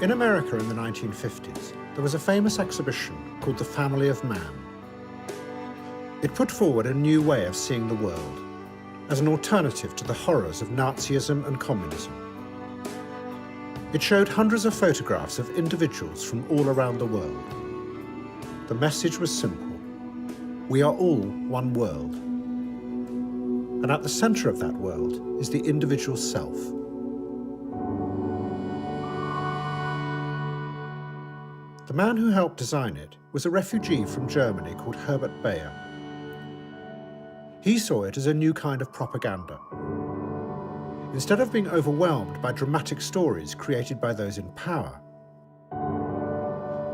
In America in the 1950s, there was a famous exhibition called The Family of Man. It put forward a new way of seeing the world, as an alternative to the horrors of Nazism and communism. It showed hundreds of photographs of individuals from all around the world. The message was simple: we are all one world. And at the centre of that world is the individual self. The man who helped design it was a refugee from Germany called Herbert Bayer. He saw it as a new kind of propaganda. Instead of being overwhelmed by dramatic stories created by those in power,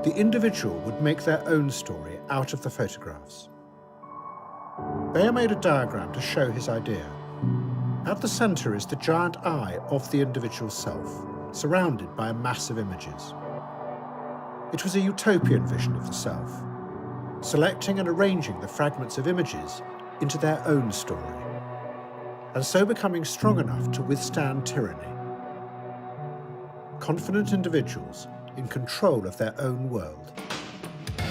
the individual would make their own story out of the photographs. Bayer made a diagram to show his idea. At the centre is the giant eye of the individual self, surrounded by massive images. It was a utopian vision of the self, selecting and arranging the fragments of images into their own story, and so becoming strong enough to withstand tyranny. Confident individuals in control of their own world. You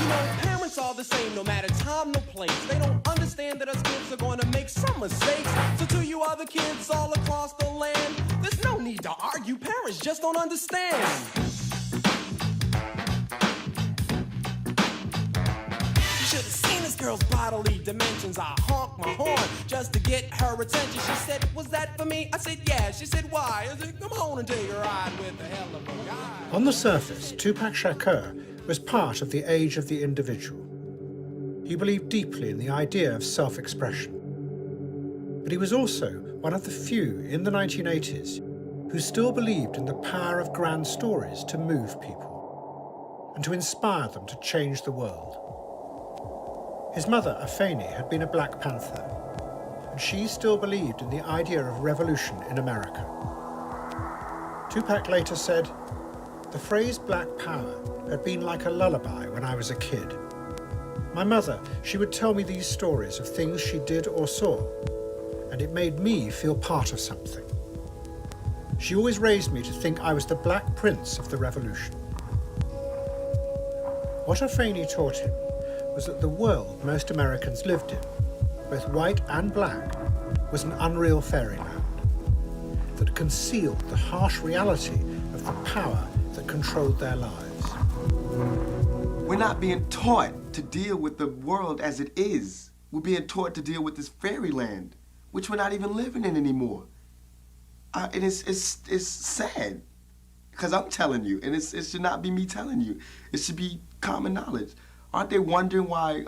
know, parents are the same, no matter time, no place. They don't understand that us kids are going to make some mistakes. So to you other kids all across the land, there's no need to argue. Parents just don't understand. Should have seen this girl's bodily dimensions. I honked my horn just to get her attention. She said, "Was that for me?" I said, "Yeah." She said, "Why?" I said, "Come on and take a ride with a hell of a guy." On the surface, Tupac Shakur was part of the age of the individual. He believed deeply in the idea of self-expression. But he was also one of the few in the 1980s who still believed in the power of grand stories to move people and to inspire them to change the world. His mother, Afeni, had been a Black Panther, and she still believed in the idea of revolution in America. Tupac later said, "The phrase Black Power had been like a lullaby when I was a kid. My mother, she would tell me these stories of things she did or saw, and it made me feel part of something. She always raised me to think I was the Black Prince of the revolution." What Afeni taught him was that the world most Americans lived in, both white and black, was an unreal fairyland that concealed the harsh reality of the power that controlled their lives. We're not being taught to deal with the world as it is. We're being taught to deal with this fairyland, which we're not even living in anymore. And it's sad, because I'm telling you, and it should not be me telling you. It should be common knowledge. Aren't they wondering why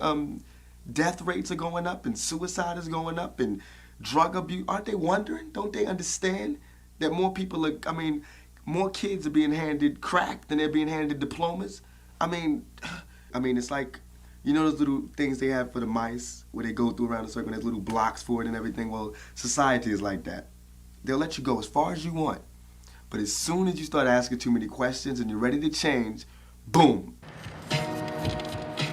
death rates are going up and suicide is going up and drug abuse? Aren't they wondering? Don't they understand that more people are, more kids are being handed crack than they're being handed diplomas? I mean, it's like, you know those little things they have for the mice where they go through around a circle and there's little blocks for it and everything? Well, society is like that. They'll let you go as far as you want. But as soon as you start asking too many questions and you're ready to change, boom.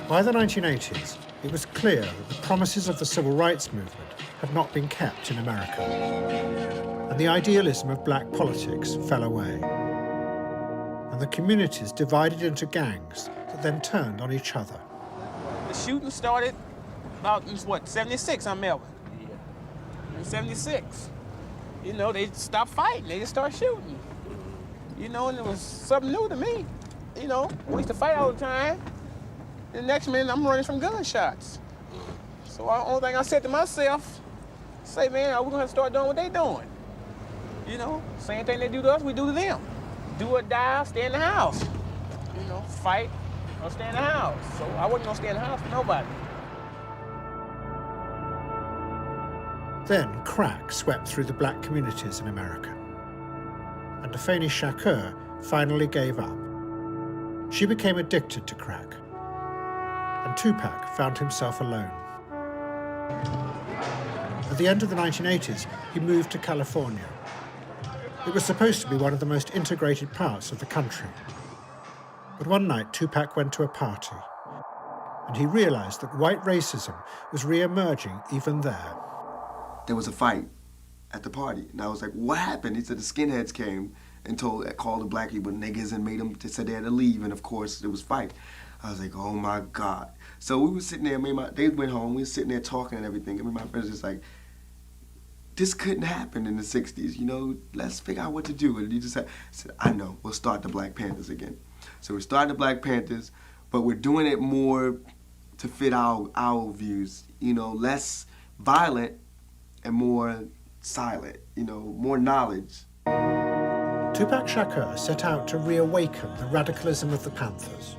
By the 1980s, it was clear that the promises of the civil rights movement had not been kept in America, and the idealism of black politics fell away. And the communities divided into gangs that then turned on each other. The shooting started about, 76 on Melbourne. In 76. You know, they stopped fighting, they just started shooting. You know, and it was something new to me. You know, we used to fight all the time. The next minute, I'm running from gunshots. So the only thing I said to myself, say, man, we're gonna have to start doing what they doing. You know, same thing they do to us, we do to them. Do or die, stay in the house. You know, fight or stay in the house. So I wasn't gonna stay in the house for nobody. Then crack swept through the black communities in America, and Afeni Shakur finally gave up. She became addicted to crack, and Tupac found himself alone. At the end of the 1980s, he moved to California. It was supposed to be one of the most integrated parts of the country. But one night, Tupac went to a party, and he realized that white racism was re-emerging even there. There was a fight at the party, and I was like, what happened? He said the skinheads came and called the black people niggas and made them said they had to leave, and of course it was fight. I was like, oh my God. So we were sitting there, they went home, we were sitting there talking and everything, and my friends just like, this couldn't happen in the 60s, you know, let's figure out what to do. And he just said, I know, we'll start the Black Panthers again. So we're starting the Black Panthers, but we're doing it more to fit our views, you know, less violent and more silent, you know, more knowledge. Tupac Shakur set out to reawaken the radicalism of the Panthers.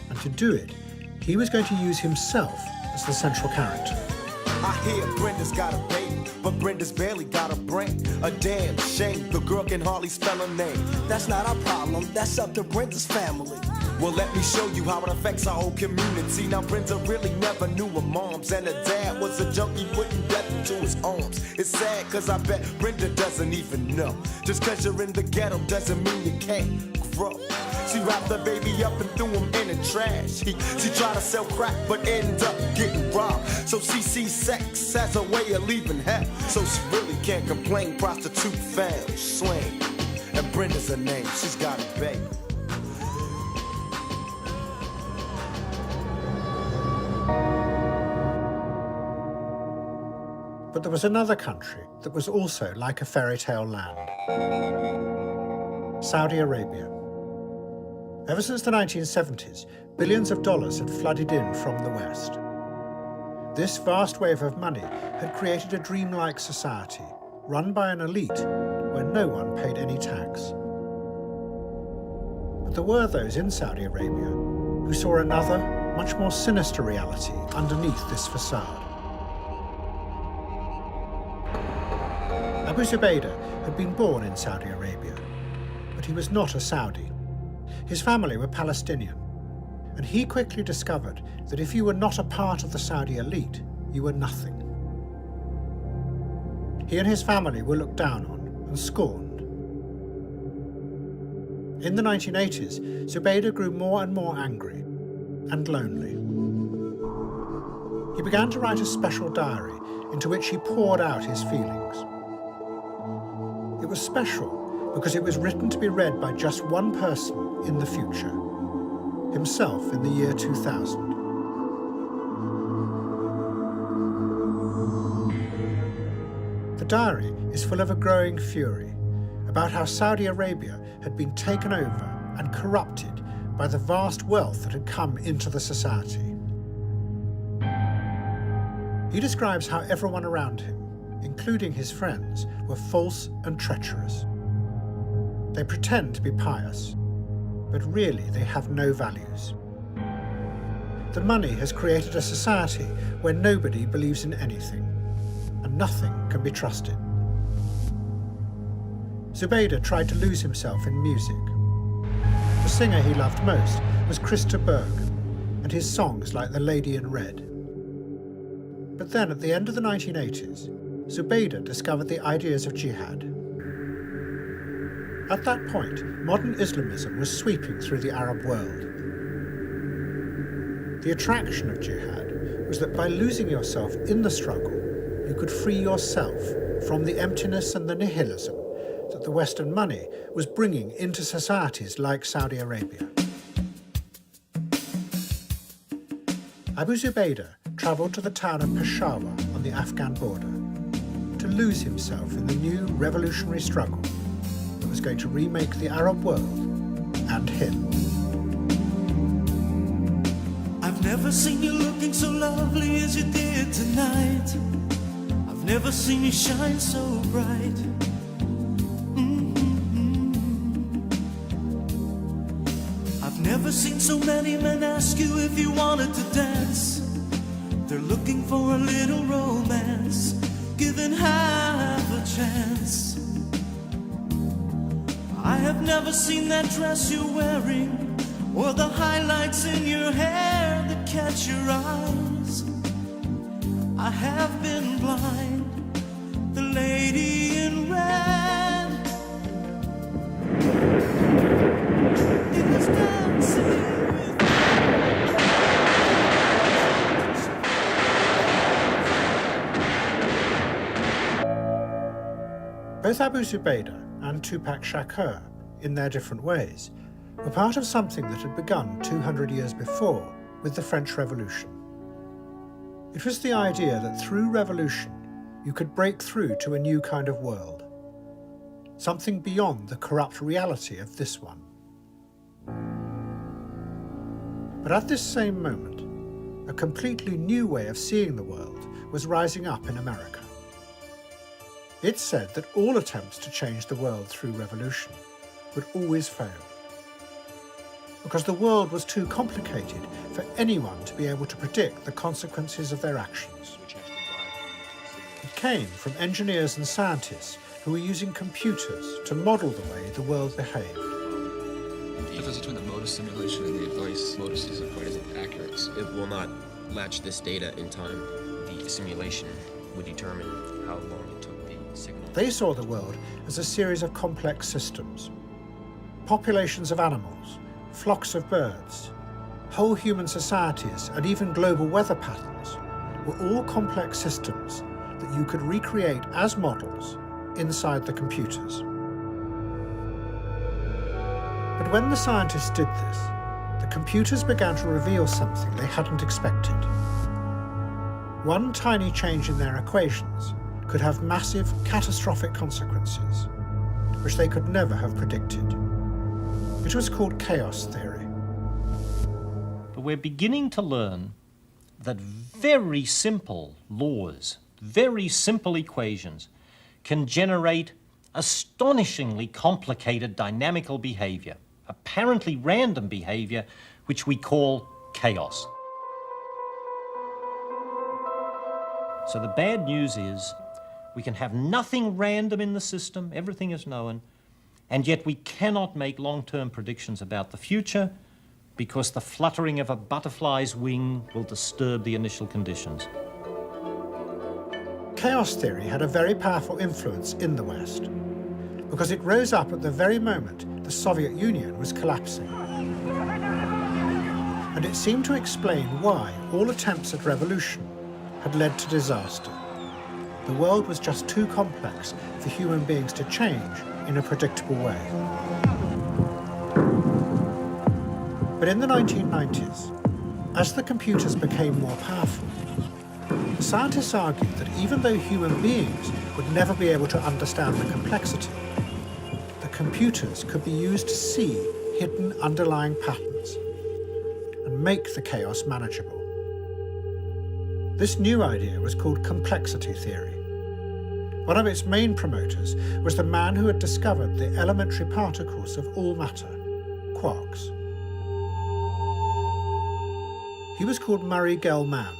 And to do it, he was going to use himself as the central character. I hear Brenda's got a baby, but Brenda's barely got a brain. A damn shame, the girl can hardly spell her name. That's not our problem, that's up to Brenda's family. Well, let me show you how it affects our whole community. Now, Brenda really never knew her moms, and her dad was a junkie putting death into his arms. It's sad, cause I bet Brenda doesn't even know. Just cause you're in the ghetto doesn't mean you can't grow. She wrapped the baby up and threw him in the trash. She tried to sell crack, but ended up getting robbed. So she sees sex as a way of leaving hell. So she really can't complain, prostitute found, slain. And Brenda's her name, she's got a baby. But there was another country that was also like a fairy tale land. Saudi Arabia. Ever since the 1970s, billions of dollars had flooded in from the West. This vast wave of money had created a dreamlike society, run by an elite where no one paid any tax. But there were those in Saudi Arabia who saw another, much more sinister reality underneath this facade. Abu Zubaydah had been born in Saudi Arabia, but he was not a Saudi. His family were Palestinian, and he quickly discovered that if you were not a part of the Saudi elite, you were nothing. He and his family were looked down on and scorned. In the 1980s, Zubaydah grew more and more angry and lonely. He began to write a special diary into which he poured out his feelings. It was special because it was written to be read by just one person in the future, himself in the year 2000. The diary is full of a growing fury about how Saudi Arabia had been taken over and corrupted by the vast wealth that had come into the society. He describes how everyone around him, including his friends, were false and treacherous. They pretend to be pious, but really they have no values. The money has created a society where nobody believes in anything, and nothing can be trusted. Zubaydah tried to lose himself in music. The singer he loved most was Christa Berg, and his songs like The Lady in Red. But then at the end of the 1980s, Zubaydah discovered the ideas of jihad. At that point, modern Islamism was sweeping through the Arab world. The attraction of jihad was that by losing yourself in the struggle, you could free yourself from the emptiness and the nihilism that the Western money was bringing into societies like Saudi Arabia. Abu Zubaydah travelled to the town of Peshawar on the Afghan border to lose himself in the new revolutionary struggle that was going to remake the Arab world and him. I've never seen you looking so lovely as you did tonight. I've never seen you shine so bright. I've never seen so many men ask you if you wanted to dance. They're looking for a little romance, given half a chance. I have never seen that dress you're wearing, or the highlights in your hair that catch your eyes. I have been blind, the lady in red is dancing with me. Both Abu Zubaydah and and Tupac Shakur, in their different ways, were part of something that had begun 200 years before with the French Revolution. It was the idea that through revolution you could break through to a new kind of world, something beyond the corrupt reality of this one. But at this same moment, a completely new way of seeing the world was rising up in America. It said that all attempts to change the world through revolution would always fail, because the world was too complicated for anyone to be able to predict the consequences of their actions. It came from engineers and scientists who were using computers to model the way the world behaved. The difference between the modus simulation and the advice modus isn't quite as accurate. It will not latch this data in time. The simulation would determine how long it took the signal. They saw the world as a series of complex systems. Populations of animals, flocks of birds, whole human societies, and even global weather patterns were all complex systems that you could recreate as models inside the computers. But when the scientists did this, the computers began to reveal something they hadn't expected. One tiny change in their equations could have massive, catastrophic consequences, which they could never have predicted. It was called chaos theory. But we're beginning to learn that very simple laws, very simple equations, can generate astonishingly complicated dynamical behavior, apparently random behavior, which we call chaos. So the bad news is we can have nothing random in the system, everything is known, and yet we cannot make long-term predictions about the future because the fluttering of a butterfly's wing will disturb the initial conditions. Chaos theory had a very powerful influence in the West because it rose up at the very moment the Soviet Union was collapsing. And it seemed to explain why all attempts at revolution had led to disaster. The world was just too complex for human beings to change in a predictable way. But in the 1990s, as the computers became more powerful, scientists argued that even though human beings would never be able to understand the complexity, the computers could be used to see hidden underlying patterns and make the chaos manageable. This new idea was called complexity theory. One of its main promoters was the man who had discovered the elementary particles of all matter, quarks. He was called Murray Gell-Mann,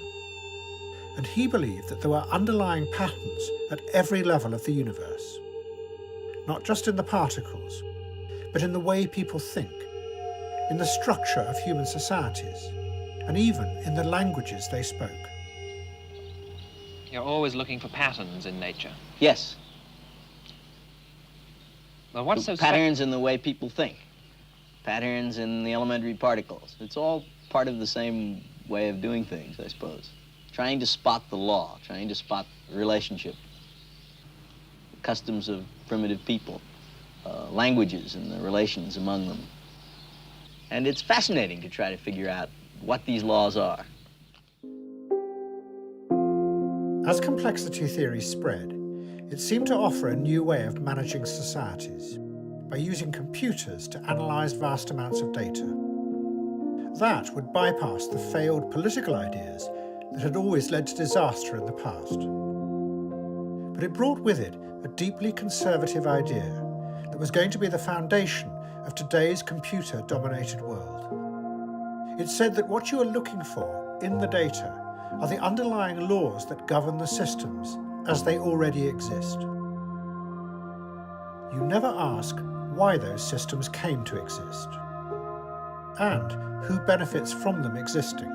and he believed that there were underlying patterns at every level of the universe, not just in the particles, but in the way people think, in the structure of human societies, and even in the languages they spoke. You're always looking for patterns in nature. Yes. Well, what's so patterns in the way people think, patterns in the elementary particles. It's all part of the same way of doing things, I suppose. Trying to spot the law, trying to spot the relationship, the customs of primitive people, languages and the relations among them. And it's fascinating to try to figure out what these laws are. As complexity theory spread, it seemed to offer a new way of managing societies by using computers to analyze vast amounts of data. That would bypass the failed political ideas that had always led to disaster in the past. But it brought with it a deeply conservative idea that was going to be the foundation of today's computer-dominated world. It said that what you are looking for in the data are the underlying laws that govern the systems as they already exist. You never ask why those systems came to exist and who benefits from them existing.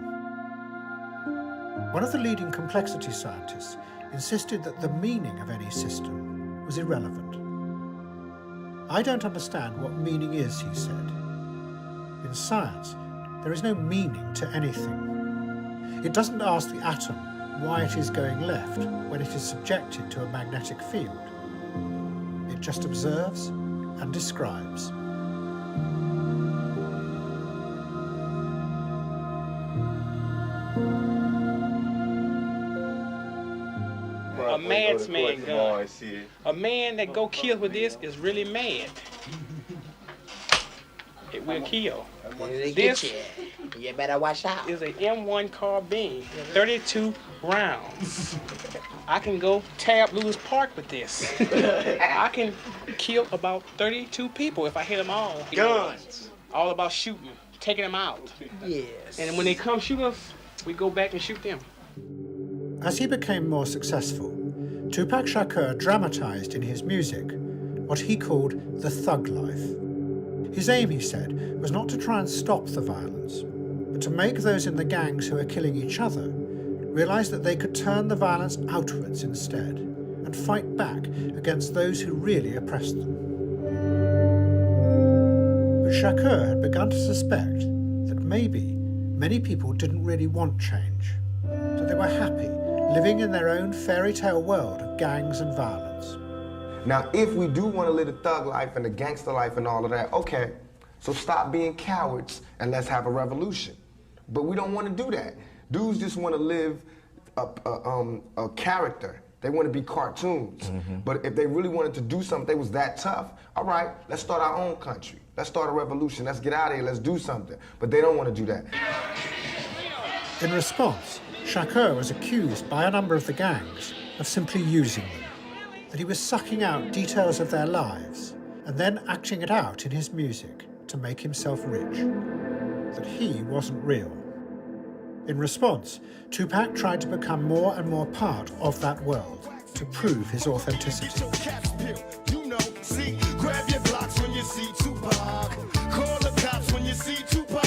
One of the leading complexity scientists insisted that the meaning of any system was irrelevant. I don't understand what meaning is, he said. In science, there is no meaning to anything. It doesn't ask the atom why it is going left when it is subjected to a magnetic field. It just observes and describes. A madman gun. A man that go kill with this is really mad. It will kill. This You better watch out. is a M1 carbine, 32 rounds. I can go tab Lewis Park with this. I can kill about 32 people if I hit them all. Guns. All about shooting, taking them out. Yes. And when they come shoot us, we go back and shoot them. As he became more successful, Tupac Shakur dramatized in his music what he called the thug life. His aim, he said, was not to try and stop the violence, but to make those in the gangs who were killing each other realize that they could turn the violence outwards instead and fight back against those who really oppressed them. But Shakur had begun to suspect that maybe many people didn't really want change, that they were happy living in their own fairy tale world of gangs and violence. Now, if we do want to live the thug life and the gangster life and all of that, okay, so stop being cowards and let's have a revolution. But we don't want to do that. Dudes just want to live a character. They want to be cartoons. But if they really wanted to do something, they was that tough, all right, let's start our own country. Let's start a revolution. Let's get out of here. Let's do something. But they don't want to do that. In response, Shakur was accused by a number of the gangs of simply using them, that he was sucking out details of their lives and then acting it out in his music to make himself rich, that he wasn't real. In response, Tupac tried to become more and more part of that world to prove his authenticity. You know, see, grab your blocks when you see Tupac. Call the cops when you see Tupac.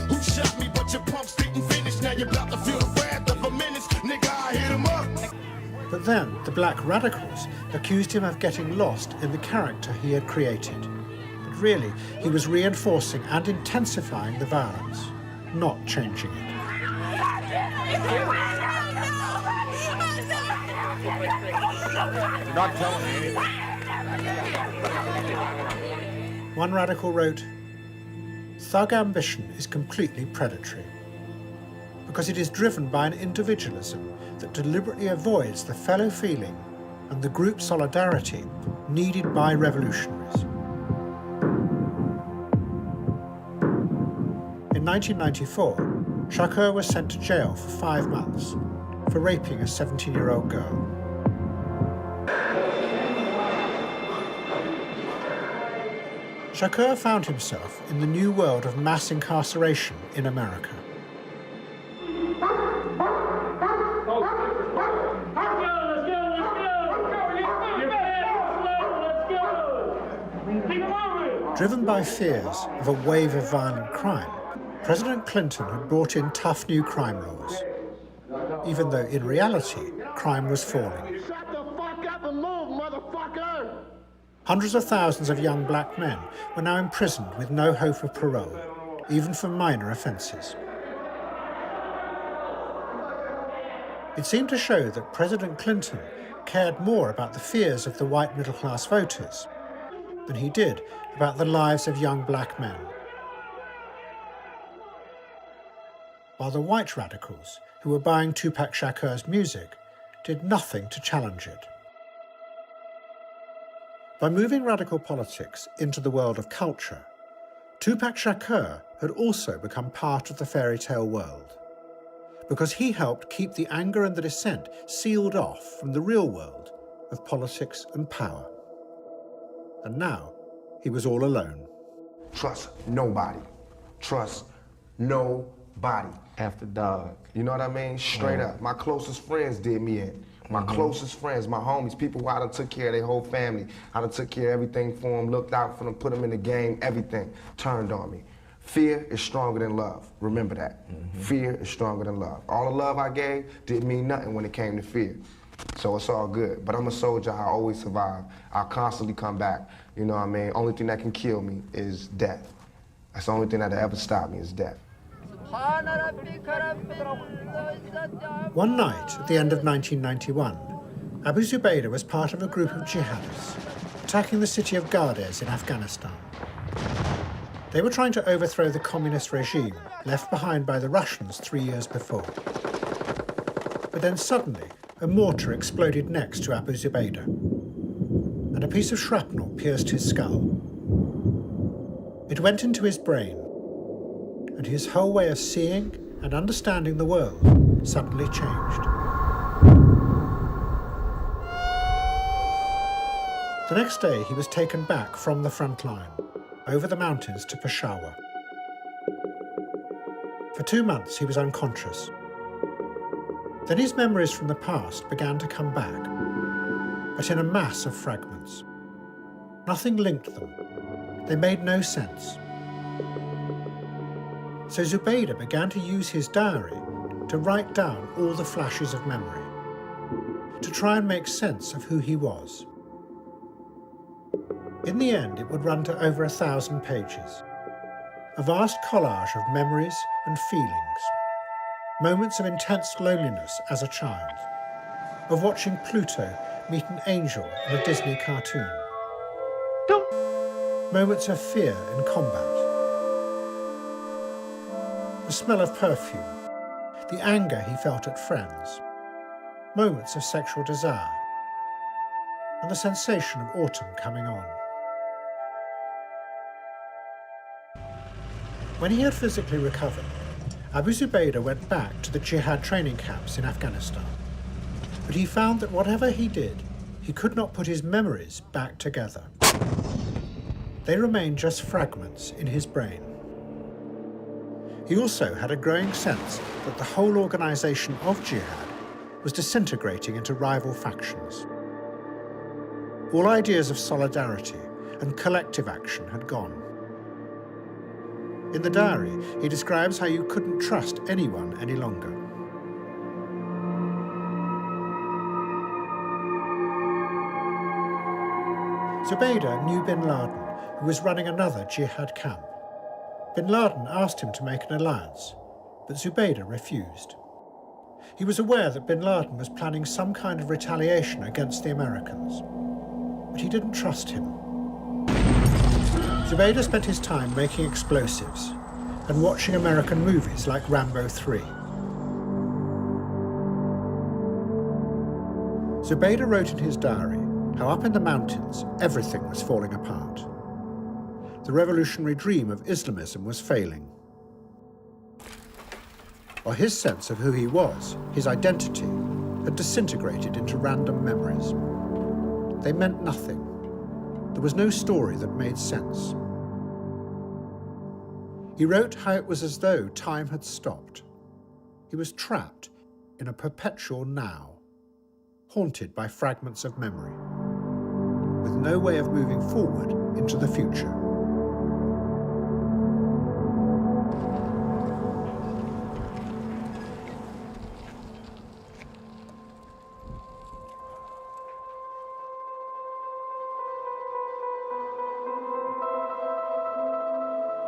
Who shot me, but your pumps didn't finish. Now you're about to feel the wrath of a menace. Nigga, I hit him up. But then the black radicals accused him of getting lost in the character he had created. But really, he was reinforcing and intensifying the violence, not changing it. You're not telling me anything. One radical wrote, "Thug ambition is completely predatory, because it is driven by an individualism that deliberately avoids the fellow feeling and the group solidarity needed by revolutionaries." In 1994, Shakur was sent to jail for 5 months for raping a 17-year-old girl. Shakur found himself in the new world of mass incarceration in America. Driven by fears of a wave of violent crime, President Clinton had brought in tough new crime laws, even though in reality, crime was falling. Shut the fuck up and move, motherfucker! Hundreds of thousands of young black men were now imprisoned with no hope of parole, even for minor offences. It seemed to show that President Clinton cared more about the fears of the white middle-class voters than he did about the lives of young black men. While the white radicals, who were buying Tupac Shakur's music, did nothing to challenge it. By moving radical politics into the world of culture, Tupac Shakur had also become part of the fairy tale world, because he helped keep the anger and the dissent sealed off from the real world of politics and power. And now, he was all alone. Trust nobody. Trust nobody. After dog. You know what I mean? Straight up. My closest friends did me in. My closest friends, my homies, people who I done took care of their whole family. I done took care of everything for them, looked out for them, put them in the game, everything turned on me. Fear is stronger than love. Remember that. Fear is stronger than love. All the love I gave didn't mean nothing when it came to fear. So it's all good. But I'm a soldier, I always survive. I'll constantly come back. You know what I mean? Only thing that can kill me is death. That's the only thing that'll ever stop me is death. One night at the end of 1991, Abu Zubaydah was part of a group of jihadists, attacking the city of Gardez in Afghanistan. They were trying to overthrow the communist regime left behind by the Russians 3 years before. But then suddenly, a mortar exploded next to Abu Zubaydah, and a piece of shrapnel pierced his skull. It went into his brain, and his whole way of seeing and understanding the world suddenly changed. The next day, he was taken back from the front line, over the mountains to Peshawar. For 2 months, he was unconscious. Then his memories from the past began to come back, but in a mass of fragments. Nothing linked them. They made no sense. So Zubaydah began to use his diary to write down all the flashes of memory, to try and make sense of who he was. In the end, it would run to over 1,000 pages. A vast collage of memories and feelings. Moments of intense loneliness as a child. Of watching Pluto meet an angel in a Disney cartoon. Moments of fear in combat. The smell of perfume. The anger he felt at friends. Moments of sexual desire. And the sensation of autumn coming on. When he had physically recovered, Abu Zubaydah went back to the jihad training camps in Afghanistan. But he found that whatever he did, he could not put his memories back together. They remained just fragments in his brain. He also had a growing sense that the whole organization of jihad was disintegrating into rival factions. All ideas of solidarity and collective action had gone. In the diary, he describes how you couldn't trust anyone any longer. Zubaydah knew bin Laden, who was running another jihad camp. Bin Laden asked him to make an alliance, but Zubaydah refused. He was aware that bin Laden was planning some kind of retaliation against the Americans, but he didn't trust him. Zubaydah spent his time making explosives and watching American movies like Rambo 3. Zubaydah wrote in his diary how up in the mountains everything was falling apart. The revolutionary dream of Islamism was failing. While his sense of who he was, his identity, had disintegrated into random memories. They meant nothing. There was no story that made sense. He wrote how it was as though time had stopped. He was trapped in a perpetual now, haunted by fragments of memory, with no way of moving forward into the future.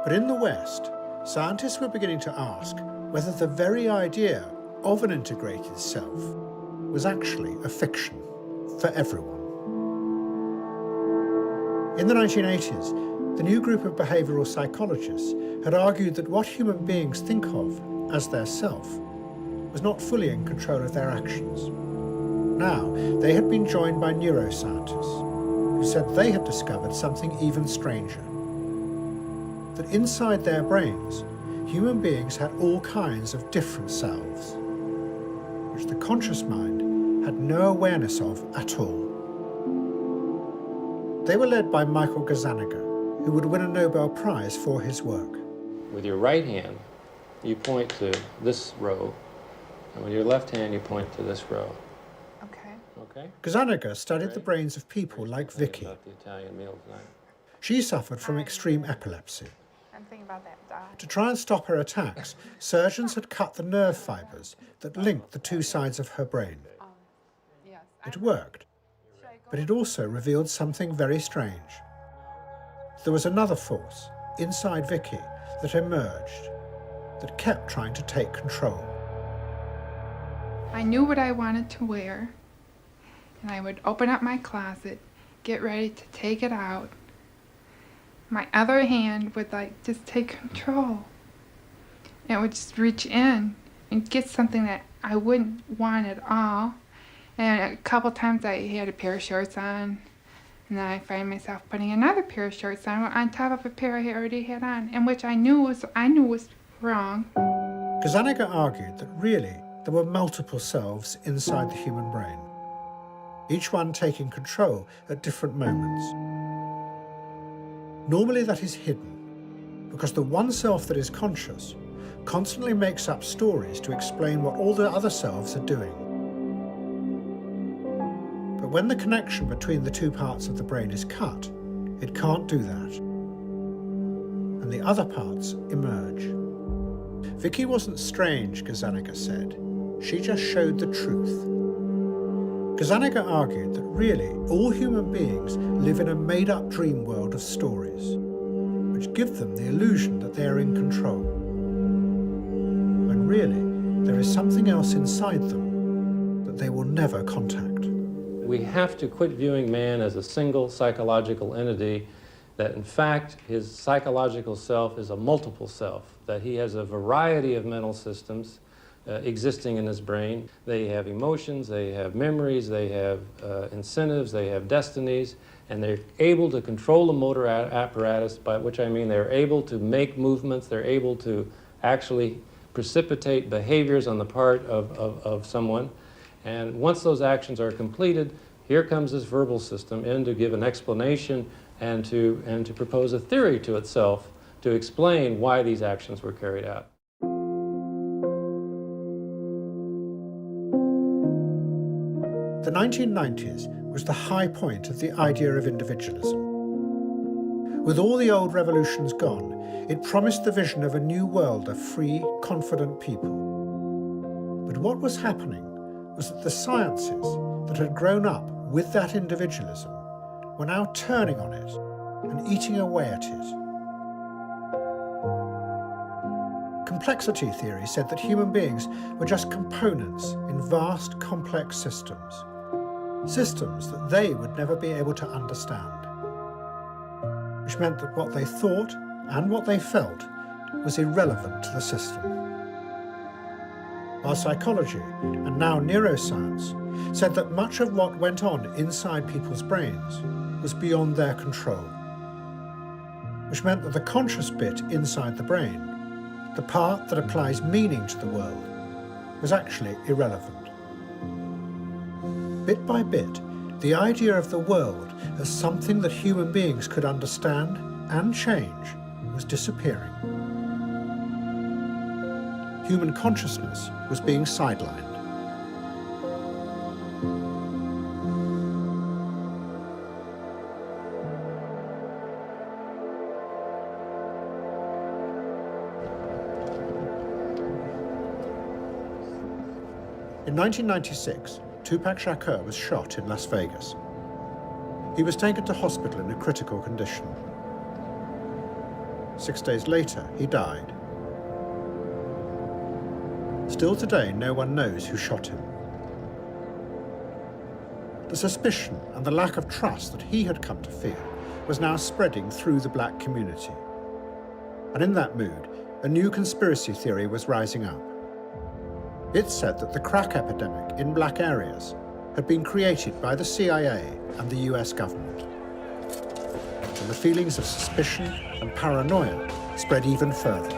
But in the West, scientists were beginning to ask whether the very idea of an integrated self was actually a fiction for everyone. In the 1980s, the new group of behavioral psychologists had argued that what human beings think of as their self was not fully in control of their actions. Now, they had been joined by neuroscientists who said they had discovered something even stranger. That inside their brains, human beings had all kinds of different selves, which the conscious mind had no awareness of at all. They were led by Michael Gazzaniga, who would win a Nobel Prize for his work. With your right hand, you point to this row, and with your left hand, you point to this row. Okay? Gazzaniga studied the brains of people like Vicky. About the Italian meal tonight. She suffered from extreme epilepsy. I'm thinking about that. To try and stop her attacks, surgeons had cut the nerve fibers that linked the two sides of her brain. It worked, but it also revealed something very strange. There was another force inside Vicky that emerged, that kept trying to take control. I knew what I wanted to wear, and I would open up my closet, get ready to take it out, my other hand would like just take control. And it would just reach in and get something that I wouldn't want at all. And a couple times I had a pair of shorts on, and then I find myself putting another pair of shorts on top of a pair I already had on, and which I knew was wrong. Gazzaniga argued that really there were multiple selves inside the human brain, each one taking control at different moments. Normally that is hidden, because the one self that is conscious constantly makes up stories to explain what all the other selves are doing. But when the connection between the two parts of the brain is cut, it can't do that, and the other parts emerge. Vicky wasn't strange, Gazzaniga said. She just showed the truth. Gazzaniga argued that really all human beings live in a made-up dream world of stories, which give them the illusion that they are in control, when really there is something else inside them that they will never contact. We have to quit viewing man as a single psychological entity, that in fact his psychological self is a multiple self, that he has a variety of mental systems existing in his brain. They have emotions, they have memories, they have incentives, they have destinies, and they're able to control the motor apparatus, by which I mean they're able to make movements, they're able to actually precipitate behaviors on the part of someone. And once those actions are completed, here comes this verbal system in to give an explanation and to propose a theory to itself to explain why these actions were carried out. The 1990s was the high point of the idea of individualism. With all the old revolutions gone, it promised the vision of a new world of free, confident people. But what was happening was that the sciences that had grown up with that individualism were now turning on it and eating away at it. Complexity theory said that human beings were just components in vast, complex systems. Systems that they would never be able to understand, which meant that what they thought and what they felt was irrelevant to the system. While psychology, and now neuroscience, said that much of what went on inside people's brains was beyond their control, which meant that the conscious bit inside the brain, the part that applies meaning to the world, was actually irrelevant. Bit by bit, the idea of the world as something that human beings could understand and change was disappearing. Human consciousness was being sidelined. In 1996, Tupac Shakur was shot in Las Vegas. He was taken to hospital in a critical condition. 6 days later, he died. Still today, no one knows who shot him. The suspicion and the lack of trust that he had come to feel was now spreading through the black community. And in that mood, a new conspiracy theory was rising up. It said that the crack epidemic in black areas had been created by the CIA and the US government. And the feelings of suspicion and paranoia spread even further.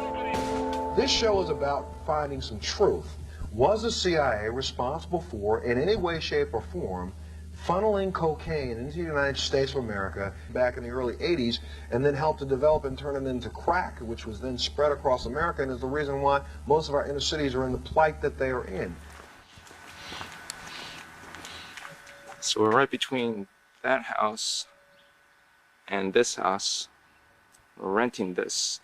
This show is about finding some truth. Was the CIA responsible for, in any way, shape, or form, funneling cocaine into the United States of America back in the early 80s, and then helped to develop and turn it into crack, which was then spread across America, and is the reason why most of our inner cities are in the plight that they are in? So we're right between that house and this house. We're renting this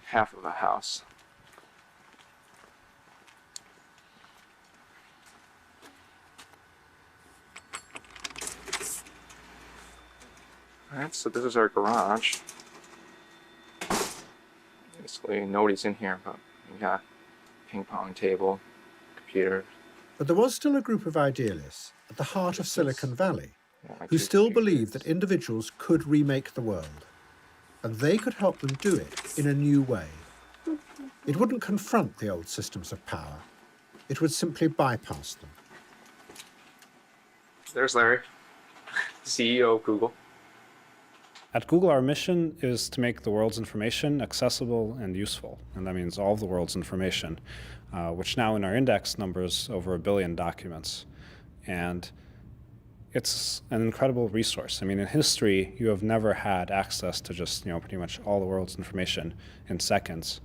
half of a house. Alright, so this is our garage. Basically, nobody's in here, but we got a ping pong table, computer. But there was still a group of idealists at the heart of Silicon Valley who still believed that individuals could remake the world, and they could help them do it in a new way. It wouldn't confront the old systems of power. It would simply bypass them. There's Larry, CEO of Google. At Google, our mission is to make the world's information accessible and useful, and that means all of the world's information, which now in our index numbers over 1 billion documents. And it's an incredible resource. I mean, in history, you have never had access to just, pretty much all the world's information in seconds.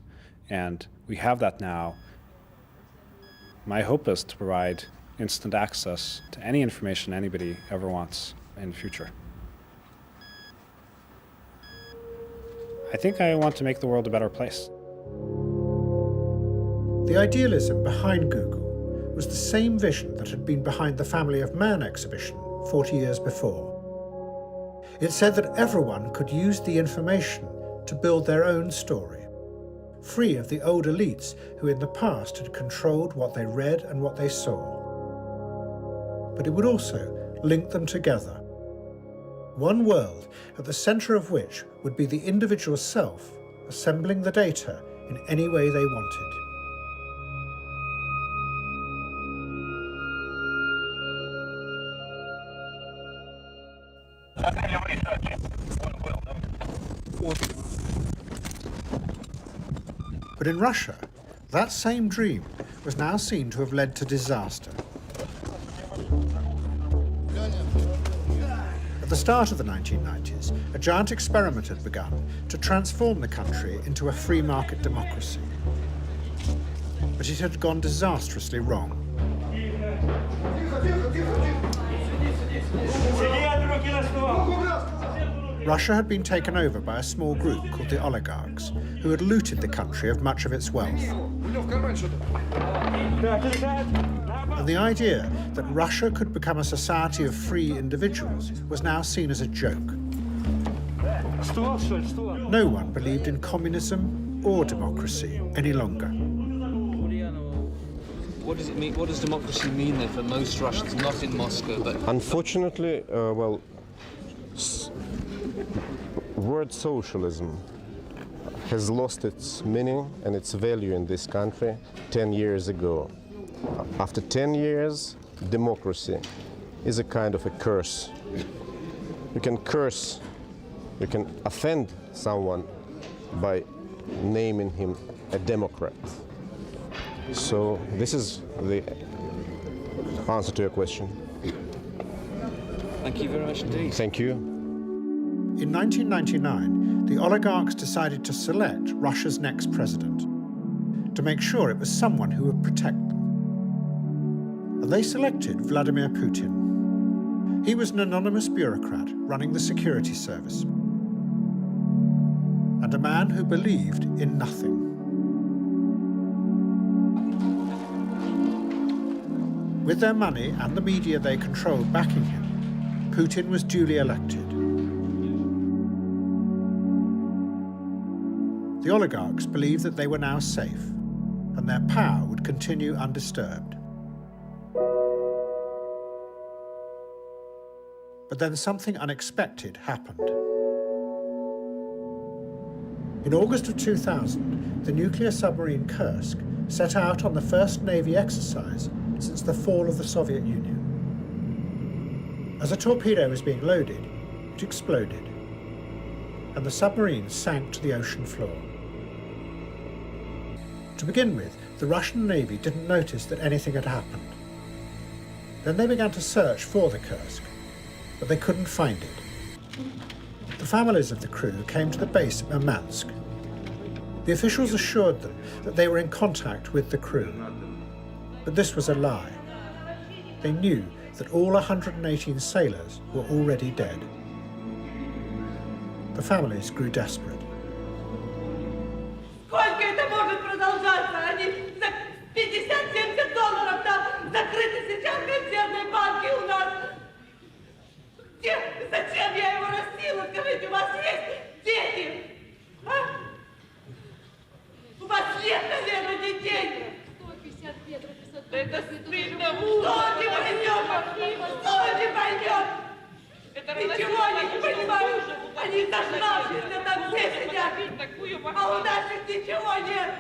And we have that now. My hope is to provide instant access to any information anybody ever wants in the future. I think I want to make the world a better place. The idealism behind Google was the same vision that had been behind the Family of Man exhibition 40 years before. It said that everyone could use the information to build their own story, free of the old elites who in the past had controlled what they read and what they saw. But it would also link them together. One world at the centre of which would be the individual self assembling the data in any way they wanted. But in Russia, that same dream was now seen to have led to disaster. At the start of the 1990s, a giant experiment had begun to transform the country into a free market democracy. But it had gone disastrously wrong. Russia had been taken over by a small group called the oligarchs, who had looted the country of much of its wealth. And the idea that Russia could become a society of free individuals was now seen as a joke. No one believed in communism or democracy any longer. What does it mean? What does democracy mean then for most Russians, not in Moscow, but... Unfortunately, word socialism has lost its meaning and its value in this country 10 years ago. After 10 years, democracy is a kind of a curse. You can curse, you can offend someone by naming him a Democrat. So this is the answer to your question. Thank you very much indeed. Thank you. In 1999, the oligarchs decided to select Russia's next president, to make sure it was someone who would protect them. And they selected Vladimir Putin. He was an anonymous bureaucrat running the security service, and a man who believed in nothing. With their money and the media they controlled backing him, Putin was duly elected. The oligarchs believed that they were now safe, and their power would continue undisturbed. But then something unexpected happened. In August of 2000, the nuclear submarine Kursk set out on the first Navy exercise since the fall of the Soviet Union. As a torpedo was being loaded, it exploded, and the submarine sank to the ocean floor. To begin with, the Russian Navy didn't notice that anything had happened. Then they began to search for the Kursk, but they couldn't find it. The families of the crew came to the base at Murmansk. The officials assured them that they were in contact with the crew. But this was a lie. They knew that all 118 sailors were already dead. The families grew desperate. Сколько это может продолжаться? Они за $50-70 там закрыты сейчас консервные банки у нас. Где? Зачем я его растила? Скажите, у вас есть дети? А? У вас нет, наверное, детей? 150 метров высоты. Это стыдно. Что не пойдет? Что не пойдет? Ничего они не понимают. Они зажравшиеся там все сидят. А у наших ничего нет.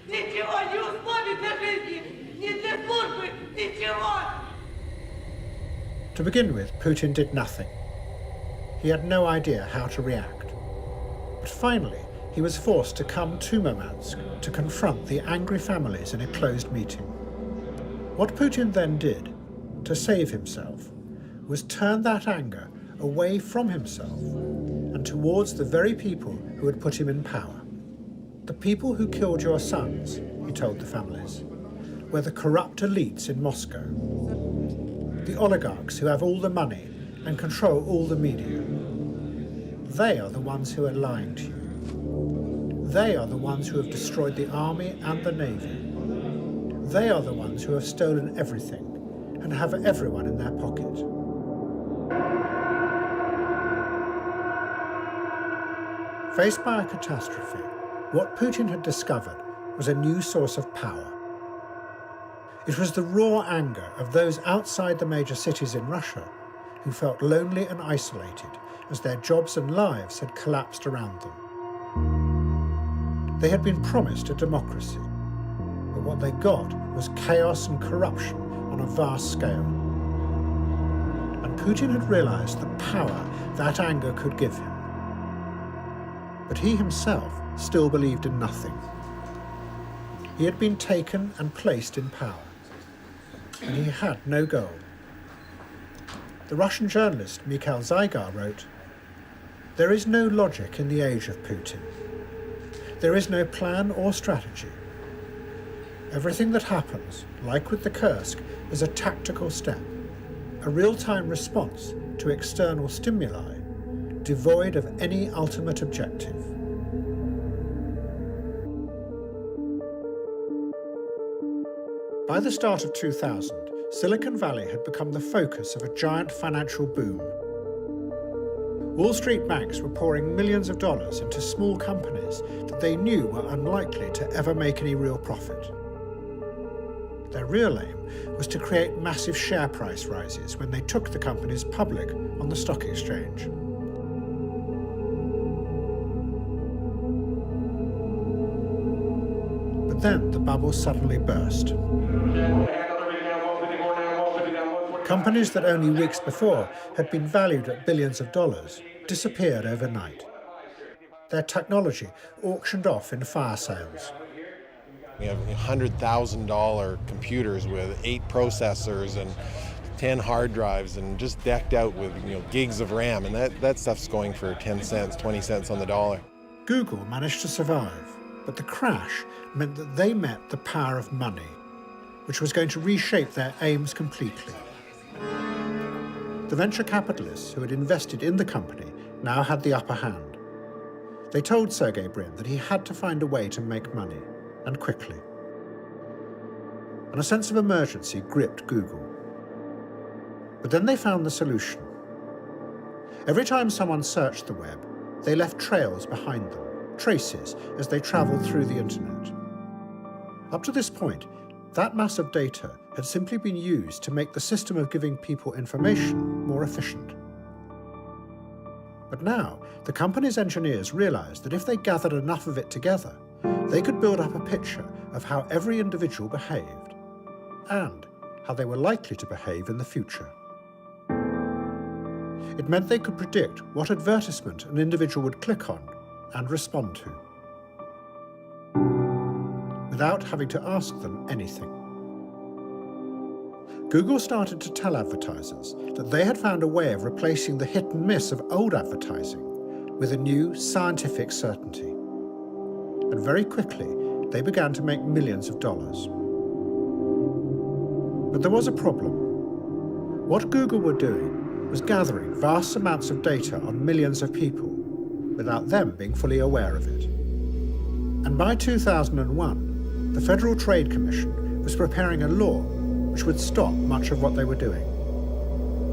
Ничего, ни условий для жизни, ни для службы, ничего. To begin with, Putin did nothing. He had no idea how to react. But finally, he was forced to come to Murmansk to confront the angry families in a closed meeting. What Putin then did, to save himself, was turn that anger away from himself and towards the very people who had put him in power. The people who killed your sons, he told the families, were the corrupt elites in Moscow. The oligarchs who have all the money and control all the media. They are the ones who are lying to you. They are the ones who have destroyed the army and the navy. They are the ones who have stolen everything and have everyone in their pocket. Faced by a catastrophe, what Putin had discovered was a new source of power. It was the raw anger of those outside the major cities in Russia who felt lonely and isolated as their jobs and lives had collapsed around them. They had been promised a democracy, but what they got was chaos and corruption on a vast scale. And Putin had realized the power that anger could give him. But he himself still believed in nothing. He had been taken and placed in power, and he had no goal. The Russian journalist Mikhail Zygar wrote, "There is no logic in the age of Putin. There is no plan or strategy. Everything that happens, like with the Kursk, is a tactical step, a real-time response to external stimuli, devoid of any ultimate objective." By the start of 2000, Silicon Valley had become the focus of a giant financial boom. Wall Street banks were pouring millions of dollars into small companies that they knew were unlikely to ever make any real profit. Their real aim was to create massive share price rises when they took the companies public on the stock exchange. But then the bubble suddenly burst. Companies that only weeks before had been valued at billions of dollars disappeared overnight. Their technology auctioned off in fire sales. We have $100,000 computers with 8 processors and 10 hard drives and just decked out with gigs of RAM, and that stuff's going for 10 cents, 20 cents on the dollar. Google managed to survive, but the crash meant that they met the power of money, which was going to reshape their aims completely. The venture capitalists who had invested in the company now had the upper hand. They told Sergey Brin that he had to find a way to make money, and quickly. And a sense of emergency gripped Google. But then they found the solution. Every time someone searched the web, they left trails behind them, traces as they traveled through the internet. Up to this point, that mass of data had simply been used to make the system of giving people information more efficient. But now, the company's engineers realized that if they gathered enough of it together, they could build up a picture of how every individual behaved, and how they were likely to behave in the future. It meant they could predict what advertisement an individual would click on and respond to, without having to ask them anything. Google started to tell advertisers that they had found a way of replacing the hit and miss of old advertising with a new scientific certainty. And very quickly, they began to make millions of dollars. But there was a problem. What Google were doing was gathering vast amounts of data on millions of people without them being fully aware of it. And by 2001, the Federal Trade Commission was preparing a law which would stop much of what they were doing.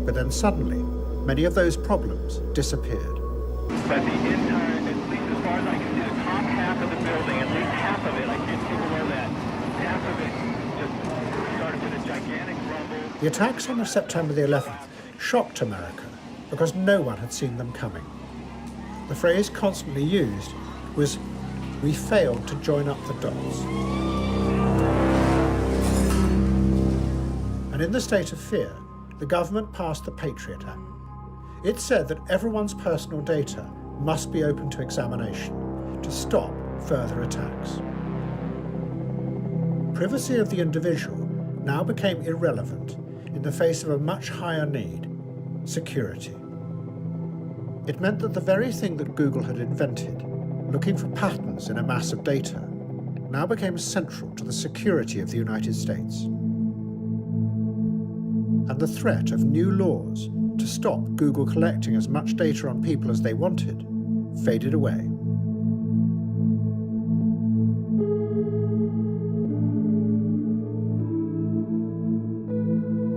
But then suddenly, many of those problems disappeared. But the entire, at least as far as I can see, the top half of the building, at least half of it, I can't see below that, half of it just started with a gigantic rumble. The attacks on September the 11th shocked America, because no one had seen them coming. The phrase constantly used was, "We failed to join up the dots." And in the state of fear, the government passed the Patriot Act. It said that everyone's personal data must be open to examination to stop further attacks. Privacy of the individual now became irrelevant in the face of a much higher need: security. It meant that the very thing that Google had invented, looking for patterns in a mass of data, now became central to the security of the United States. And the threat of new laws to stop Google collecting as much data on people as they wanted faded away.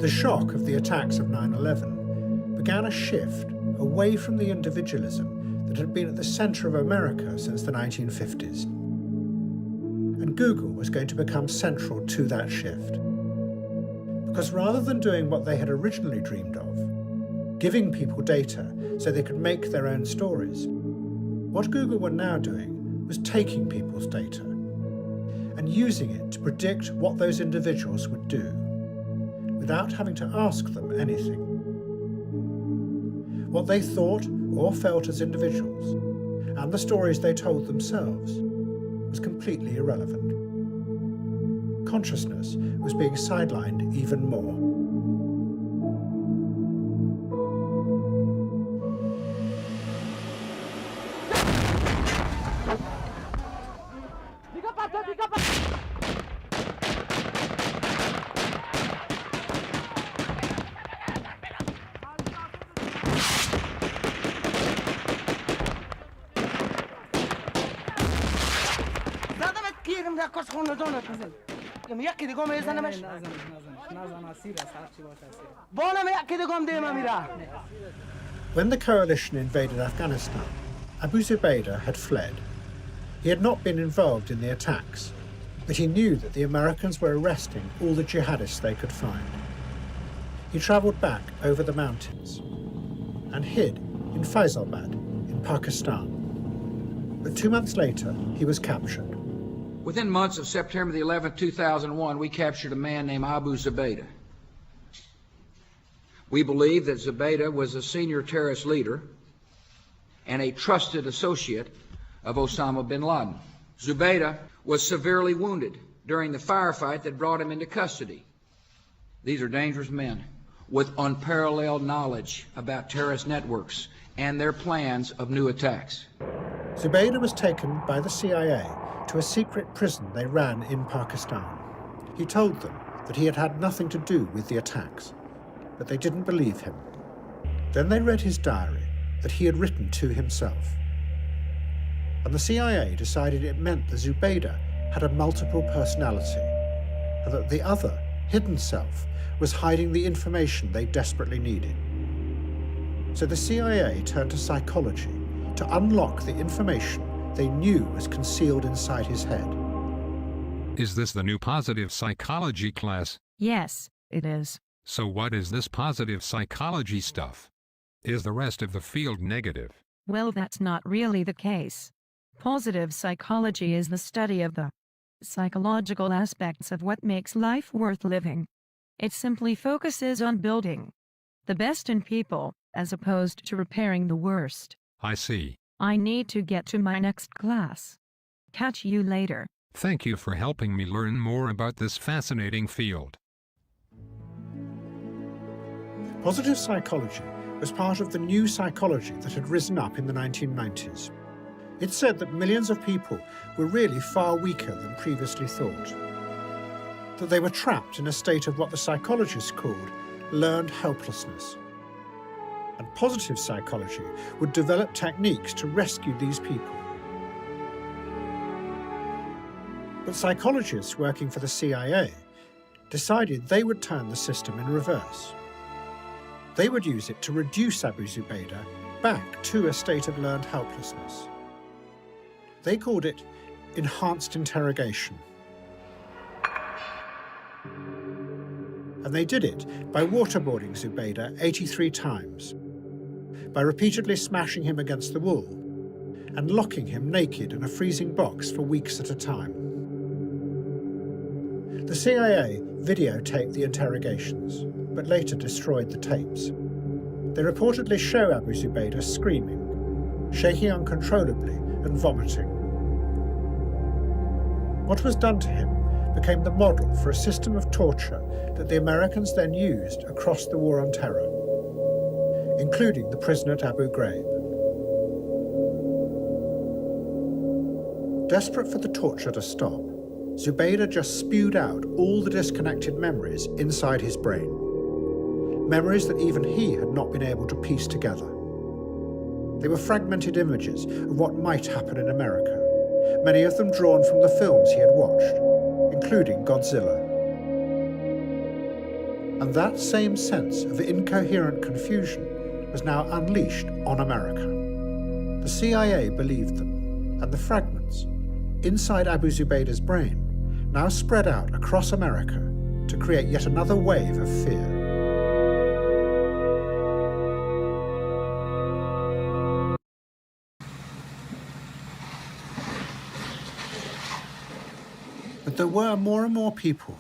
The shock of the attacks of 9/11 began a shift away from the individualism that had been at the center of America since the 1950s. And Google was going to become central to that shift. Because rather than doing what they had originally dreamed of, giving people data so they could make their own stories, what Google were now doing was taking people's data and using it to predict what those individuals would do, without having to ask them anything. What they thought or felt as individuals, and the stories they told themselves, was completely irrelevant. Consciousness was being sidelined even more. When the coalition invaded Afghanistan, Abu Zubaydah had fled. He had not been involved in the attacks, but he knew that the Americans were arresting all the jihadists they could find. He travelled back over the mountains and hid in Faisalabad in Pakistan. But 2 months later, he was captured. Within months of September the 11th, 2001, we captured a man named Abu Zubaydah. We believe that Zubaydah was a senior terrorist leader and a trusted associate of Osama bin Laden. Zubaydah was severely wounded during the firefight that brought him into custody. These are dangerous men with unparalleled knowledge about terrorist networks and their plans of new attacks. Zubaydah was taken by the CIA to a secret prison they ran in Pakistan. He told them that he had had nothing to do with the attacks, but they didn't believe him. Then they read his diary that he had written to himself. And the CIA decided it meant that Zubaydah had a multiple personality, and that the other, hidden self, was hiding the information they desperately needed. So the CIA turned to psychology to unlock the information they knew was concealed inside his head. Is this the new positive psychology class? Yes, it is. So what is this positive psychology stuff? Is the rest of the field negative? Well, that's not really the case. Positive psychology is the study of the psychological aspects of what makes life worth living. It simply focuses on building the best in people, as opposed to repairing the worst. I see. I need to get to my next class. Catch you later. Thank you for helping me learn more about this fascinating field. Positive psychology was part of the new psychology that had risen up in the 1990s. It said that millions of people were really far weaker than previously thought, that they were trapped in a state of what the psychologists called learned helplessness. And positive psychology would develop techniques to rescue these people. But psychologists working for the CIA decided they would turn the system in reverse. They would use it to reduce Abu Zubaydah back to a state of learned helplessness. They called it enhanced interrogation. And they did it by waterboarding Zubaydah 83 times. by repeatedly smashing him against the wall and locking him naked in a freezing box for weeks at a time. The CIA videotaped the interrogations, but later destroyed the tapes. They reportedly show Abu Zubaydah screaming, shaking uncontrollably and vomiting. What was done to him became the model for a system of torture that the Americans then used across the War on Terror, including the prison at Abu Ghraib. Desperate for the torture to stop, Zubaydah just spewed out all the disconnected memories inside his brain, memories that even he had not been able to piece together. They were fragmented images of what might happen in America, many of them drawn from the films he had watched, including Godzilla. And that same sense of incoherent confusion was now unleashed on America. The CIA believed them, and the fragments inside Abu Zubaydah's brain now spread out across America to create yet another wave of fear. But there were more and more people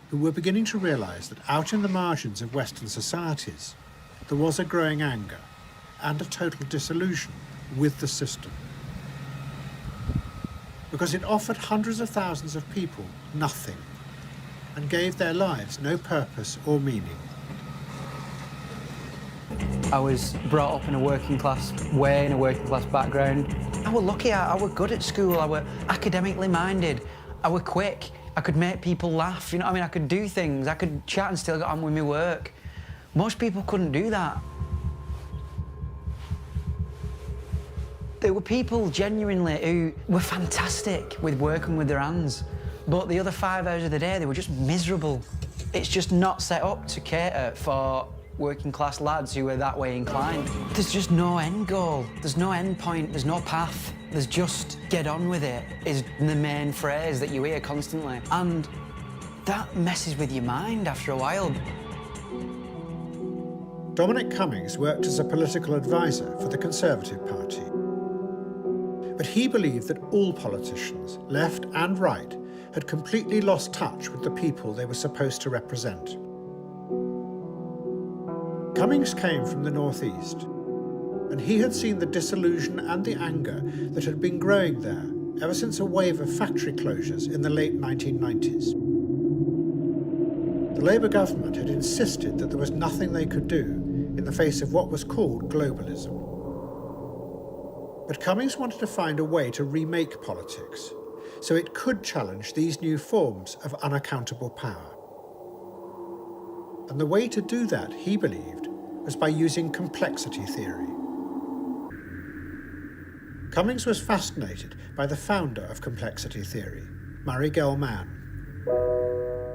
who were beginning to realize that out in the margins of Western societies, there was a growing anger and a total disillusion with the system, because it offered hundreds of thousands of people nothing and gave their lives no purpose or meaning. I was brought up in a working class way, in a working class background. I was lucky, I was good at school, I was academically minded, I was quick, I could make people laugh, you know what I mean? I could do things, I could chat and still get on with my work. Most people couldn't do that. There were people genuinely who were fantastic with working with their hands, but the other 5 hours of the day, they were just miserable. It's just not set up to cater for working class lads who are that way inclined. There's just no end goal. There's no end point. There's no path. There's just get on with it is the main phrase that you hear constantly. And that messes with your mind after a while. Dominic Cummings worked as a political advisor for the Conservative Party. But he believed that all politicians, left and right, had completely lost touch with the people they were supposed to represent. Cummings came from the Northeast, and he had seen the disillusion and the anger that had been growing there ever since a wave of factory closures in the late 1990s. The Labour government had insisted that there was nothing they could do in the face of what was called globalism. But Cummings wanted to find a way to remake politics so it could challenge these new forms of unaccountable power. And the way to do that, he believed, was by using complexity theory. Cummings was fascinated by the founder of complexity theory, Murray Gell-Mann,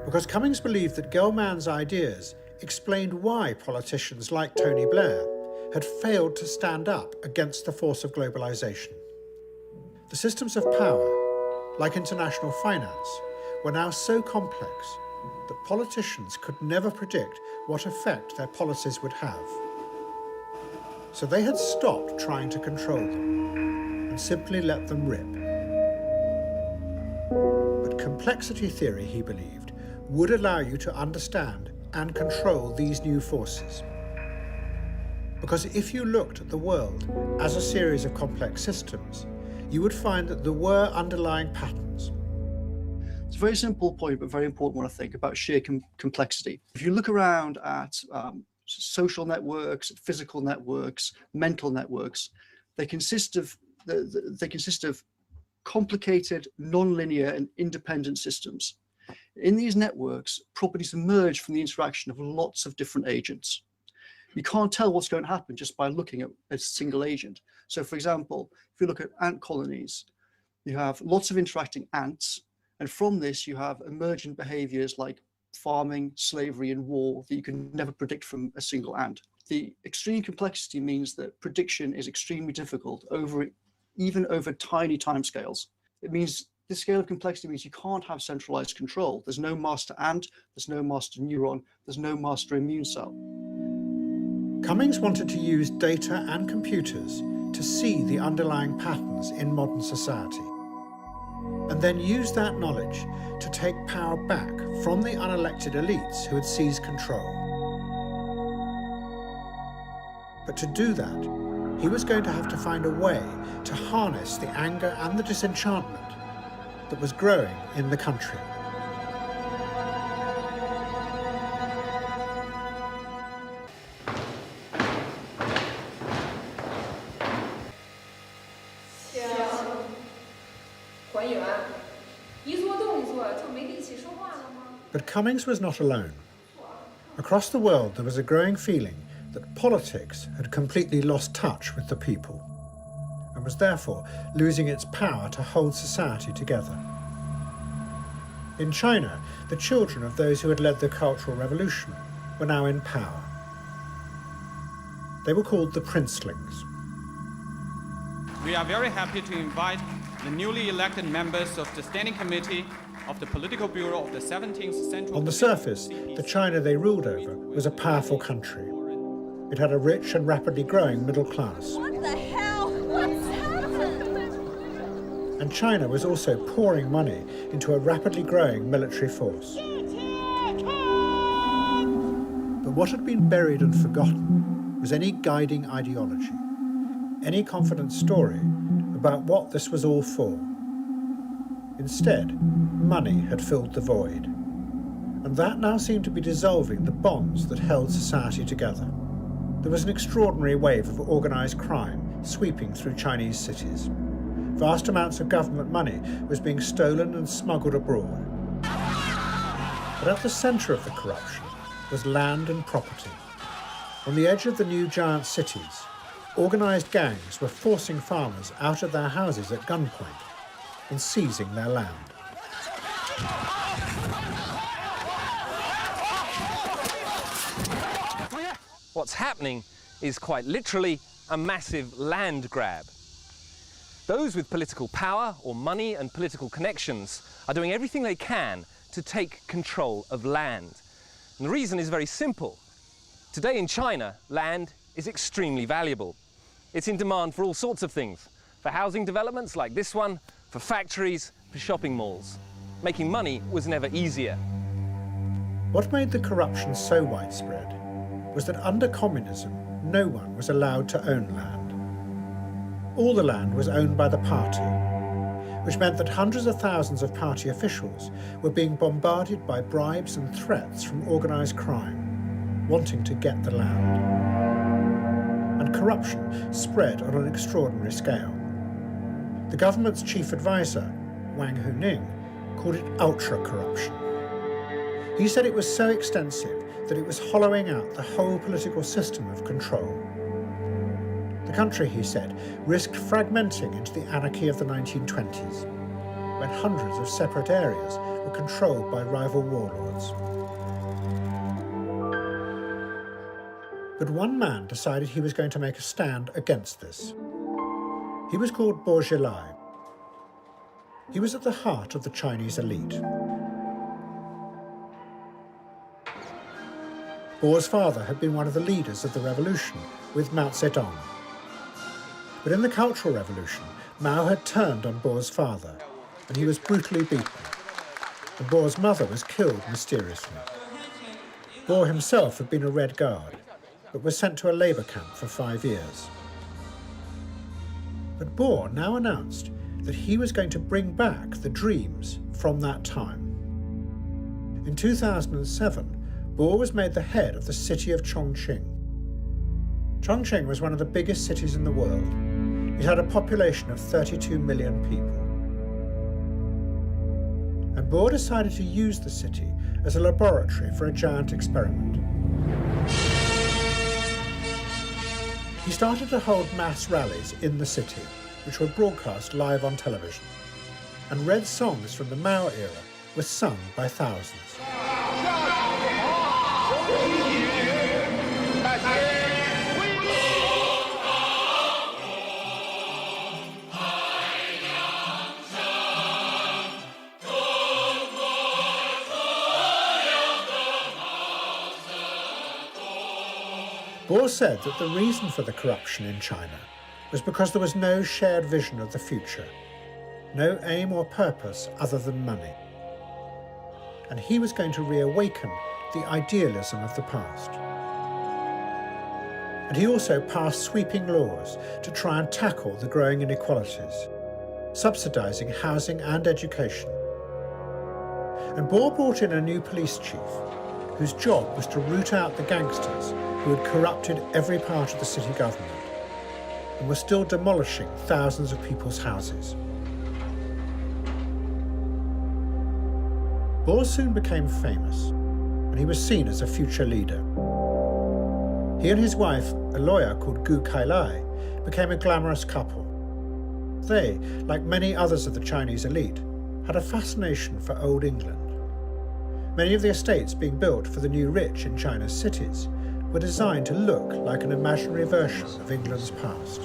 because Cummings believed that Gell-Mann's ideas explained why politicians like Tony Blair had failed to stand up against the force of globalization. The systems of power, like international finance, were now so complex that politicians could never predict what effect their policies would have. So they had stopped trying to control them and simply let them rip. But complexity theory, he believed, would allow you to understand and control these new forces. Because if you looked at the world as a series of complex systems, you would find that there were underlying patterns. It's a very simple point, but very important one, I think, about sheer complexity. If you look around at social networks, physical networks, mental networks, they consist of complicated, non-linear, and independent systems. In these networks, properties emerge from the interaction of lots of different agents. You can't tell what's going to happen just by looking at a single agent. So, for example, if you look at ant colonies, you have lots of interacting ants, and from this you have emergent behaviors like farming, slavery, and war that you can never predict from a single ant. The extreme complexity means that prediction is extremely difficult, even over tiny timescales. It means this scale of complexity means you can't have centralized control. There's no master ant, there's no master neuron, there's no master immune cell. Cummings wanted to use data and computers to see the underlying patterns in modern society, and then use that knowledge to take power back from the unelected elites who had seized control. But to do that, he was going to have to find a way to harness the anger and the disenchantment that was growing in the country. But Cummings was not alone. Across the world, there was a growing feeling that politics had completely lost touch with the people, and was therefore losing its power to hold society together. In China, the children of those who had led the Cultural Revolution were now in power. They were called the Princelings. We are very happy to invite the newly elected members of the Standing Committee of the Political Bureau of the 17th Central... On the surface, the China they ruled over was a powerful country. It had a rich and rapidly growing middle class. What the hell? What's happened? And China was also pouring money into a rapidly growing military force. But what had been buried and forgotten was any guiding ideology, any confident story about what this was all for. Instead, money had filled the void, and that now seemed to be dissolving the bonds that held society together. There was an extraordinary wave of organised crime sweeping through Chinese cities. Vast amounts of government money was being stolen and smuggled abroad. But at the centre of the corruption was land and property. On the edge of the new giant cities, organised gangs were forcing farmers out of their houses at gunpoint and seizing their land. What's happening is quite literally a massive land grab. Those with political power or money and political connections are doing everything they can to take control of land. And the reason is very simple. Today in China, land is extremely valuable. It's in demand for all sorts of things, for housing developments like this one, for factories, for shopping malls. Making money was never easier. What made the corruption so widespread was that under communism, no one was allowed to own land. All the land was owned by the party, which meant that hundreds of thousands of party officials were being bombarded by bribes and threats from organised crime, wanting to get the land. And corruption spread on an extraordinary scale. The government's chief advisor, Wang Huning, called it ultra-corruption. He said it was so extensive that it was hollowing out the whole political system of control. The country, he said, risked fragmenting into the anarchy of the 1920s, when hundreds of separate areas were controlled by rival warlords. But one man decided he was going to make a stand against this. He was called Bo Xilai. He was at the heart of the Chinese elite. Bo's father had been one of the leaders of the revolution with Mao Zedong. But in the Cultural Revolution, Mao had turned on Bo's father, and he was brutally beaten. And Bo's mother was killed mysteriously. Bo himself had been a Red Guard, but was sent to a labour camp for 5 years. But Bo now announced that he was going to bring back the dreams from that time. In 2007, Bo was made the head of the city of Chongqing. Chongqing was one of the biggest cities in the world. It had a population of 32 million people. And Bo decided to use the city as a laboratory for a giant experiment. He started to hold mass rallies in the city, which were broadcast live on television. And red songs from the Mao era were sung by thousands. Bohr said that the reason for the corruption in China was because there was no shared vision of the future, no aim or purpose other than money. And he was going to reawaken the idealism of the past. And he also passed sweeping laws to try and tackle the growing inequalities, subsidising housing and education. And Bohr brought in a new police chief, whose job was to root out the gangsters who had corrupted every part of the city government and were still demolishing thousands of people's houses. Bohr soon became famous, and he was seen as a future leader. He and his wife, a lawyer called Gu Kailai, became a glamorous couple. They, like many others of the Chinese elite, had a fascination for old England. Many of the estates being built for the new rich in China's cities were designed to look like an imaginary version of England's past.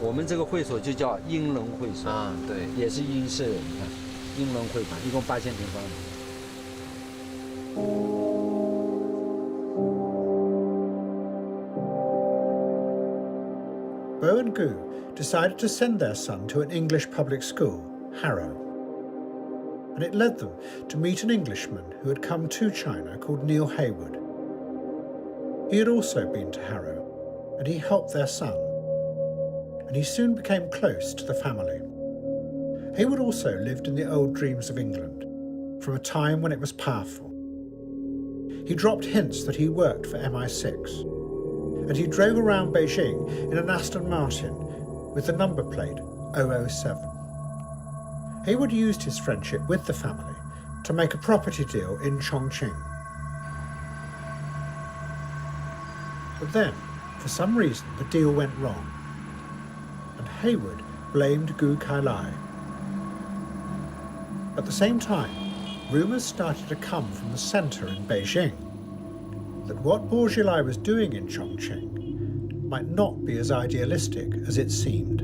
我们这个会所就叫英伦会所啊，对，也是英式的，你看，英伦会馆，一共8000平方米。Boh and Gu decided to send their son to an English public school, Harrow. And it led them to meet an Englishman who had come to China called Neil Heywood. He had also been to Harrow, and he helped their son. And he soon became close to the family. Heywood also lived in the old dreams of England, from a time when it was powerful. He dropped hints that he worked for MI6, and he drove around Beijing in an Aston Martin with the number plate 007. Heywood used his friendship with the family to make a property deal in Chongqing. But then, for some reason, the deal went wrong, and Heywood blamed Gu Kailai. At the same time, rumours started to come from the centre in Beijing that what Bourgelai was doing in Chongqing might not be as idealistic as it seemed.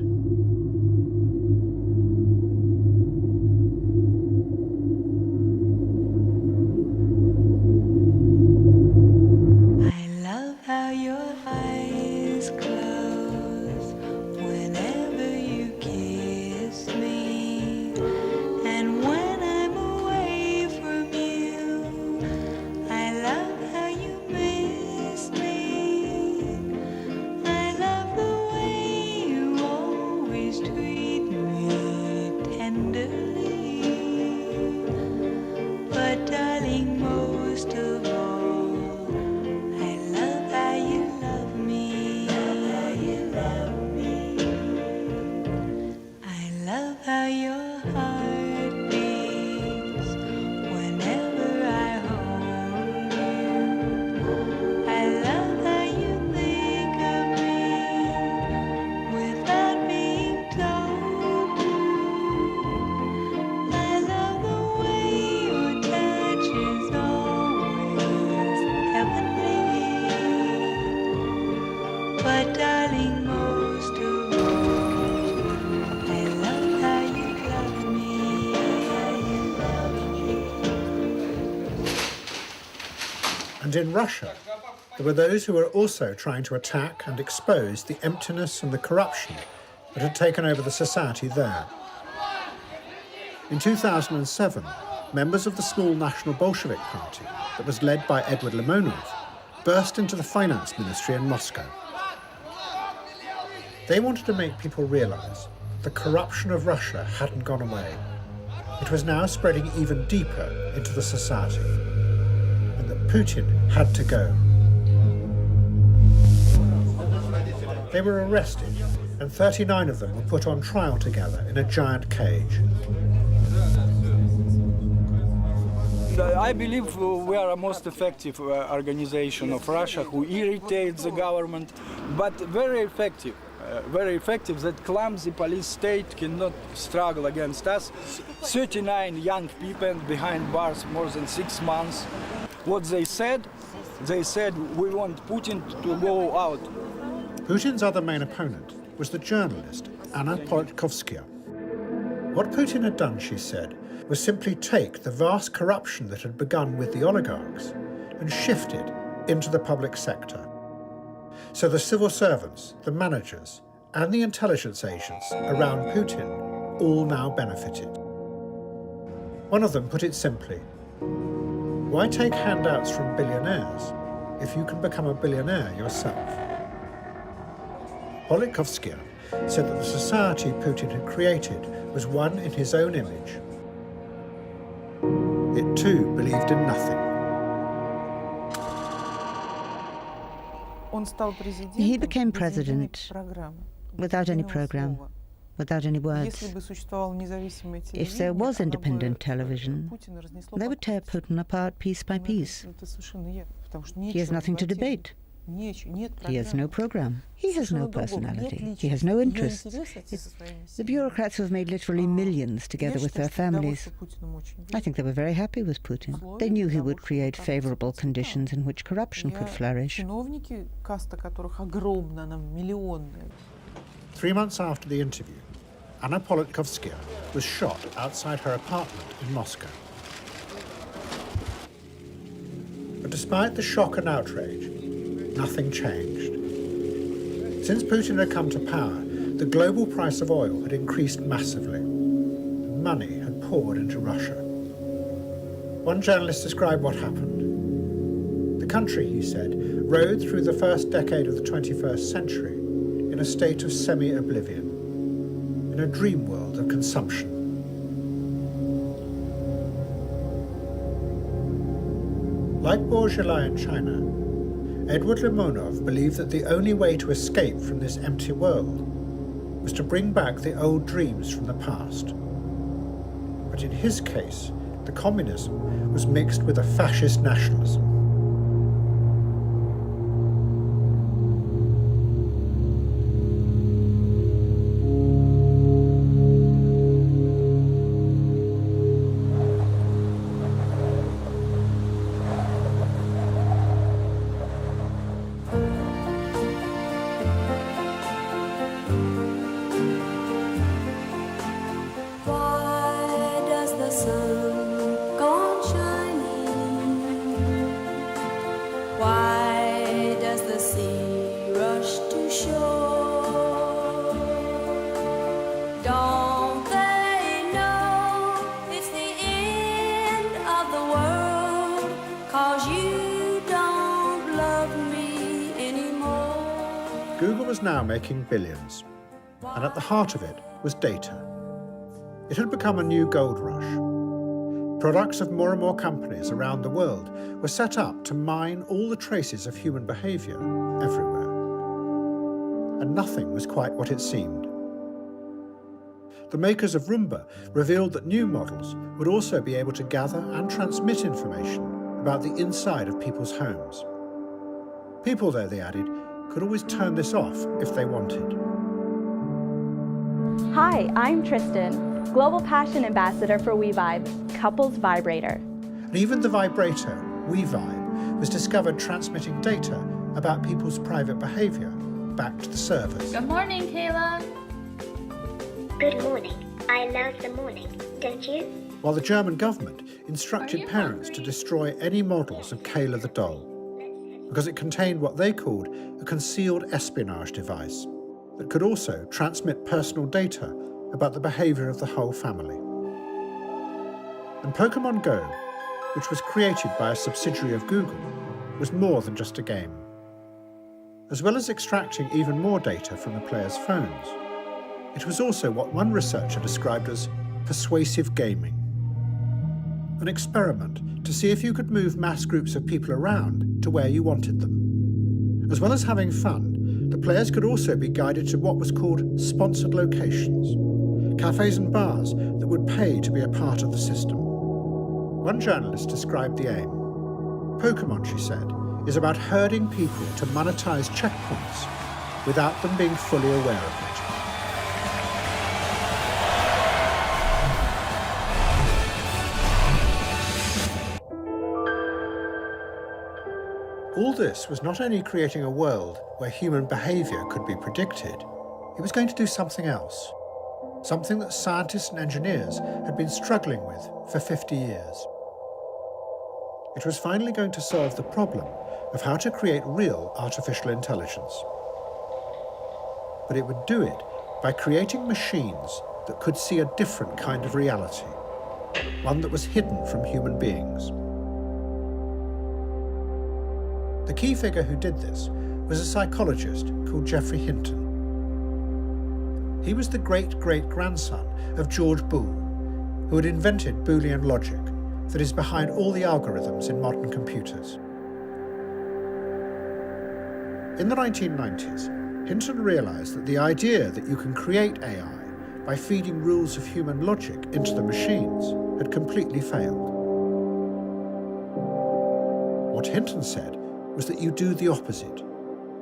And in Russia, there were those who were also trying to attack and expose the emptiness and the corruption that had taken over the society there. In 2007, members of the small National Bolshevik Party that was led by Edward Limonov burst into the finance ministry in Moscow. They wanted to make people realise the corruption of Russia hadn't gone away. It was now spreading even deeper into the society, and that Putin had to go. They were arrested, and 39 of them were put on trial together in a giant cage. I believe we are a most effective organization of Russia who irritates the government, but very effective that clumsy police state cannot struggle against us. 39 young people behind bars more than 6 months. What they said we want Putin to go out. Putin's other main opponent was the journalist Anna Politkovskaya. What Putin had done, she said, was simply take the vast corruption that had begun with the oligarchs and shift it into the public sector. So the civil servants, the managers, and the intelligence agents around Putin all now benefited. One of them put it simply, why take handouts from billionaires if you can become a billionaire yourself? Politkovskaya said that the society Putin had created was one in his own image. It too believed in nothing. He became president without any program, without any words. If there was independent television, they would tear Putin apart piece by piece. He has nothing to debate. He has no program. He has no personality. He has no interests. The bureaucrats who have made literally millions together with their families. I think they were very happy with Putin. They knew he would create favorable conditions in which corruption could flourish. 3 months after the interview, Anna Politkovskaya was shot outside her apartment in Moscow. But despite the shock and outrage, nothing changed. Since Putin had come to power, the global price of oil had increased massively. Money had poured into Russia. One journalist described what happened. The country, he said, rode through the first decade of the 21st century in a state of semi-oblivion, in a dream world of consumption. Like Bourgeois in China, Edward Limonov believed that the only way to escape from this empty world was to bring back the old dreams from the past. But in his case, the communism was mixed with a fascist nationalism. Google was now making billions, and at the heart of it was data. It had become a new gold rush. Products of more and more companies around the world were set up to mine all the traces of human behavior everywhere. And nothing was quite what it seemed. The makers of Roomba revealed that new models would also be able to gather and transmit information about the inside of people's homes. People, though, they added, could always turn this off if they wanted. Hi, I'm Tristan, Global Passion Ambassador for WeVibe, Couples Vibrator. And even the vibrator, WeVibe, was discovered transmitting data about people's private behavior back to the servers. Good morning, Kayla. Good morning. I love the morning, don't you? While the German government instructed parents to destroy any models of Kayla the doll, because it contained what they called a concealed espionage device that could also transmit personal data about the behavior of the whole family. And Pokemon Go, which was created by a subsidiary of Google, was more than just a game. As well as extracting even more data from the players' phones, it was also what one researcher described as persuasive gaming. An experiment to see if you could move mass groups of people around to where you wanted them. As well as having fun, the players could also be guided to what was called sponsored locations, cafes and bars that would pay to be a part of the system. One journalist described the aim. Pokemon, she said, is about herding people to monetize checkpoints without them being fully aware of it. All this was not only creating a world where human behavior could be predicted, it was going to do something else. Something that scientists and engineers had been struggling with for 50 years. It was finally going to solve the problem of how to create real artificial intelligence. But it would do it by creating machines that could see a different kind of reality, one that was hidden from human beings. The key figure who did this was a psychologist called Geoffrey Hinton. He was the great-great-grandson of George Boole, who had invented Boolean logic that is behind all the algorithms in modern computers. In the 1990s, Hinton realized that the idea that you can create AI by feeding rules of human logic into the machines had completely failed. What Hinton said was that you do the opposite.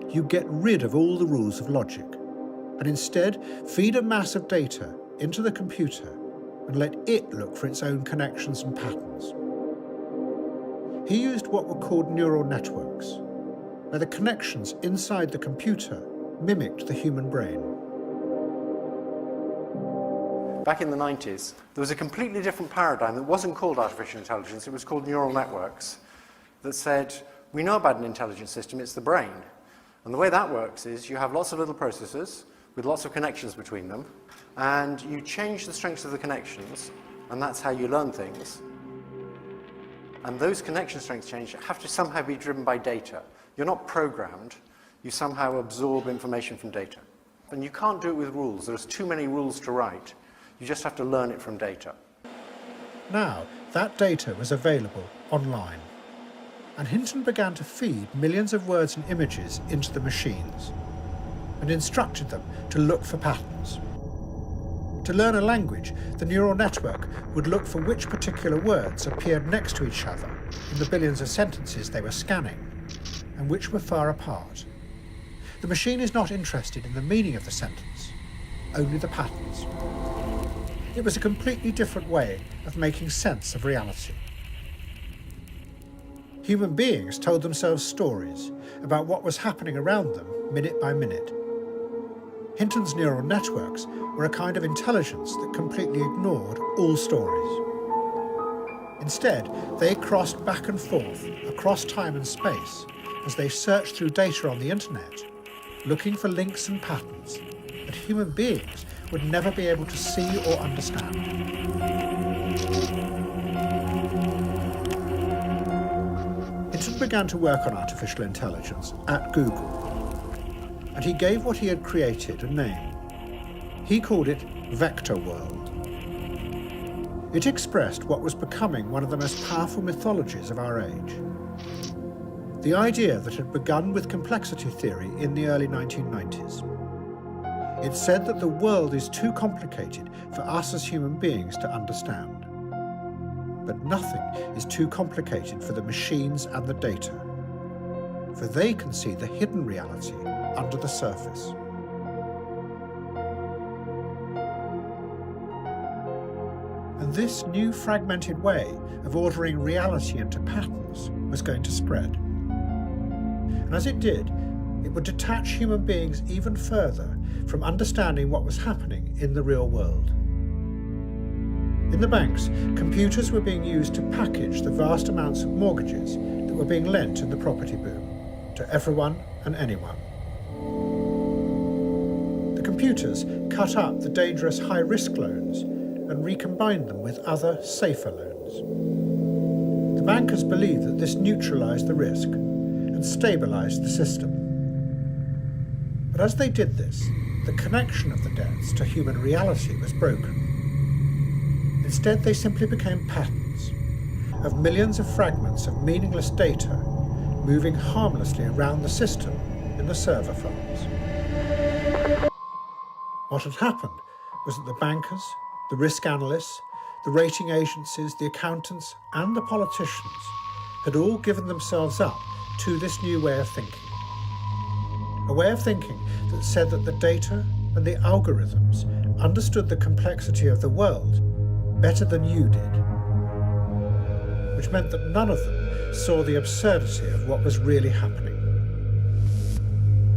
You get rid of all the rules of logic, and instead feed a mass of data into the computer and let it look for its own connections and patterns. He used what were called neural networks, where the connections inside the computer mimicked the human brain. Back in the 90s, there was a completely different paradigm that wasn't called artificial intelligence, it was called neural networks, that said, we know about an intelligent system, it's the brain. And the way that works is you have lots of little processors with lots of connections between them, and you change the strengths of the connections, and that's how you learn things. And those connection strength changes have to somehow be driven by data. You're not programmed, you somehow absorb information from data. And you can't do it with rules. There's too many rules to write. You just have to learn it from data. Now, that data was available online, and Hinton began to feed millions of words and images into the machines and instructed them to look for patterns. To learn a language, the neural network would look for which particular words appeared next to each other in the billions of sentences they were scanning, and which were far apart. The machine is not interested in the meaning of the sentence, only the patterns. It was a completely different way of making sense of reality. Human beings told themselves stories about what was happening around them minute by minute. Hinton's neural networks were a kind of intelligence that completely ignored all stories. Instead, they crossed back and forth across time and space as they searched through data on the internet, looking for links and patterns that human beings would never be able to see or understand. Hinton began to work on artificial intelligence at Google, and he gave what he had created a name. He called it Vector World. It expressed what was becoming one of the most powerful mythologies of our age. The idea that had begun with complexity theory in the early 1990s. It said that the world is too complicated for us as human beings to understand. But nothing is too complicated for the machines and the data, for they can see the hidden reality under the surface. And this new fragmented way of ordering reality into patterns was going to spread. And as it did, it would detach human beings even further from understanding what was happening in the real world. In the banks, computers were being used to package the vast amounts of mortgages that were being lent in the property boom to everyone and anyone. The computers cut up the dangerous high-risk loans and recombined them with other, safer loans. The bankers believed that this neutralized the risk and stabilized the system. But as they did this, the connection of the debts to human reality was broken. Instead, they simply became patterns of millions of fragments of meaningless data moving harmlessly around the system in the server farms. What had happened was that the bankers, the risk analysts, the rating agencies, the accountants, and the politicians had all given themselves up to this new way of thinking. A way of thinking that said that the data and the algorithms understood the complexity of the world better than you did, which meant that none of them saw the absurdity of what was really happening.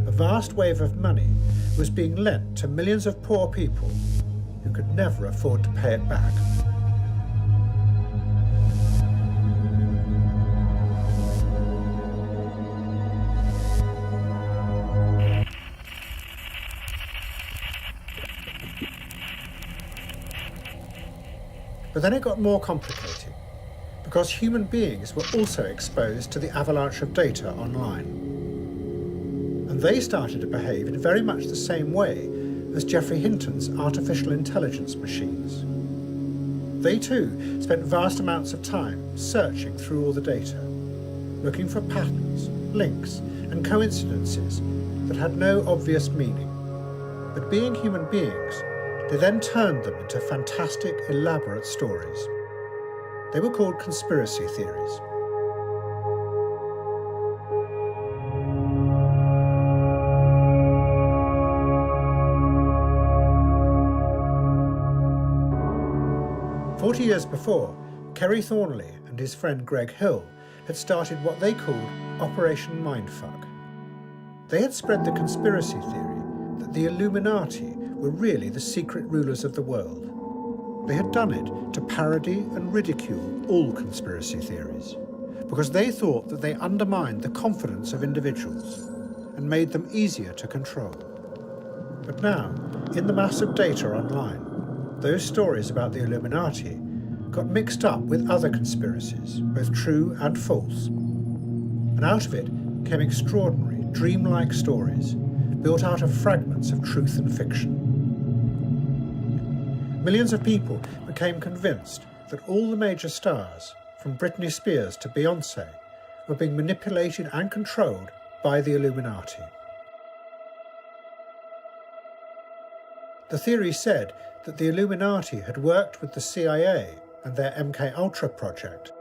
A vast wave of money was being lent to millions of poor people who could never afford to pay it back. But then it got more complicated, because human beings were also exposed to the avalanche of data online. And they started to behave in very much the same way as Geoffrey Hinton's artificial intelligence machines. They too spent vast amounts of time searching through all the data, looking for patterns, links, and coincidences that had no obvious meaning. But being human beings, they then turned them into fantastic, elaborate stories. They were called conspiracy theories. Years before, Kerry Thornley and his friend Greg Hill had started what they called Operation Mindfuck. They had spread the conspiracy theory that the Illuminati were really the secret rulers of the world. They had done it to parody and ridicule all conspiracy theories, because they thought that they undermined the confidence of individuals and made them easier to control. But now, in the mass of data online, those stories about the Illuminati got mixed up with other conspiracies, both true and false. And out of it came extraordinary, dreamlike stories, built out of fragments of truth and fiction. Millions of people became convinced that all the major stars, from Britney Spears to Beyoncé, were being manipulated and controlled by the Illuminati. The theory said that the Illuminati had worked with the CIA and their MKUltra project,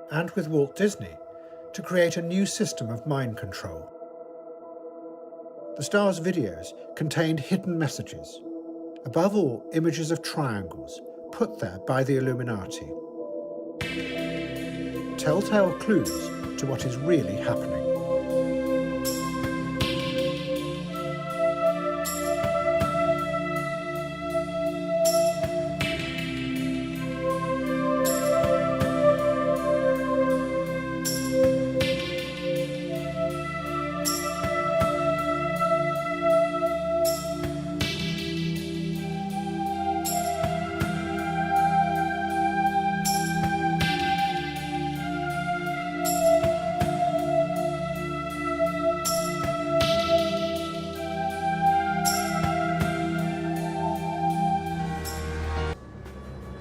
and with Walt Disney, to create a new system of mind control. The stars' videos contained hidden messages, above all images of triangles, put there by the Illuminati. Telltale clues to what is really happening.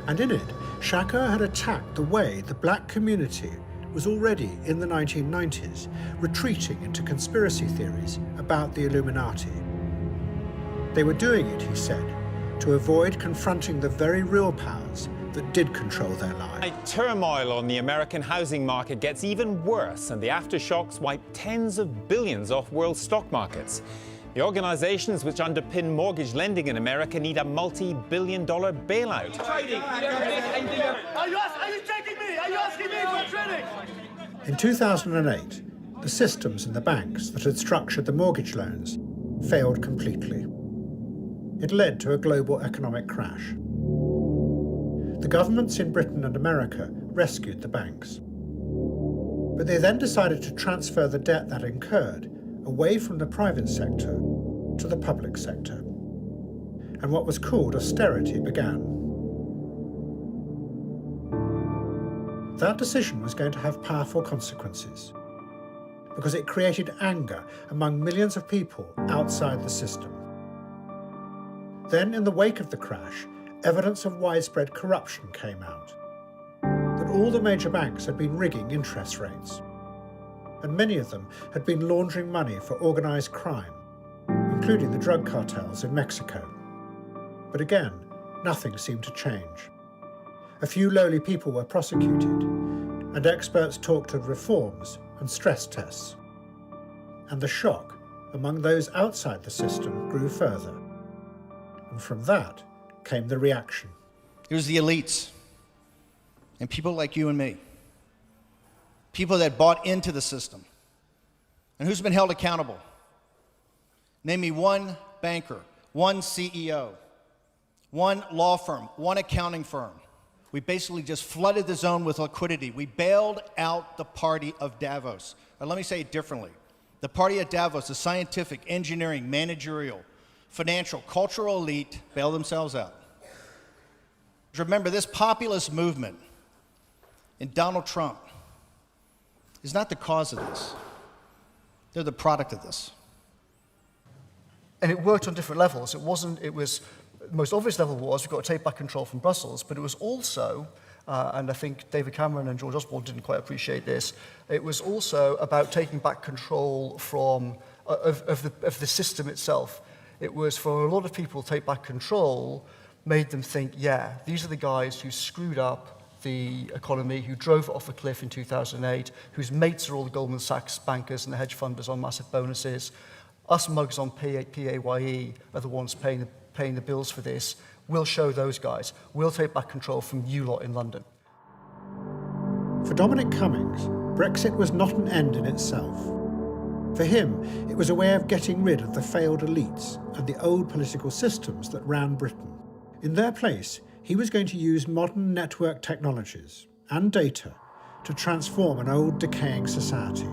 And in it, Shaka had attacked the way the black community was already, in the 1990s, retreating into conspiracy theories about the Illuminati. They were doing it, he said, to avoid confronting the very real powers that did control their lives. Turmoil on the American housing market gets even worse, and the aftershocks wipe tens of billions off world stock markets. The organizations which underpin mortgage lending in America need a multi-billion-dollar bailout. Are you taking me? Are you asking me for trading? In 2008, the systems in the banks that had structured the mortgage loans failed completely. It led to a global economic crash. The governments in Britain and America rescued the banks. But they then decided to transfer the debt that incurred away from the private sector to the public sector. And what was called austerity began. That decision was going to have powerful consequences, because it created anger among millions of people outside the system. Then, in the wake of the crash, evidence of widespread corruption came out, that all the major banks had been rigging interest rates, and many of them had been laundering money for organised crime, including the drug cartels in Mexico. But again, nothing seemed to change. A few lowly people were prosecuted, and experts talked of reforms and stress tests. And the shock among those outside the system grew further. And from that came the reaction. It was the elites and people like you and me. People that bought into the system. And who's been held accountable? Name me one banker, one CEO, one law firm, one accounting firm. We basically just flooded the zone with liquidity. We bailed out the party of Davos. Or let me say it differently. The party of Davos, the scientific, engineering, managerial, financial, cultural elite, bailed themselves out. Remember, this populist movement in Donald Trump is not the cause of this. They're the product of this. And it worked on different levels. It was, the most obvious level was we've got to take back control from Brussels, but it was also, and I think David Cameron and George Osborne didn't quite appreciate this, it was also about taking back control from, of the system itself. It was, for a lot of people, take back control made them think, yeah, these are the guys who screwed up the economy, who drove it off a cliff in 2008, whose mates are all the Goldman Sachs bankers and the hedge funders on massive bonuses. Us mugs on PAYE are the ones paying the bills for this. We'll show those guys. We'll take back control from you lot in London. For Dominic Cummings, Brexit was not an end in itself. For him, it was a way of getting rid of the failed elites and the old political systems that ran Britain. In their place, he was going to use modern network technologies and data to transform an old decaying society.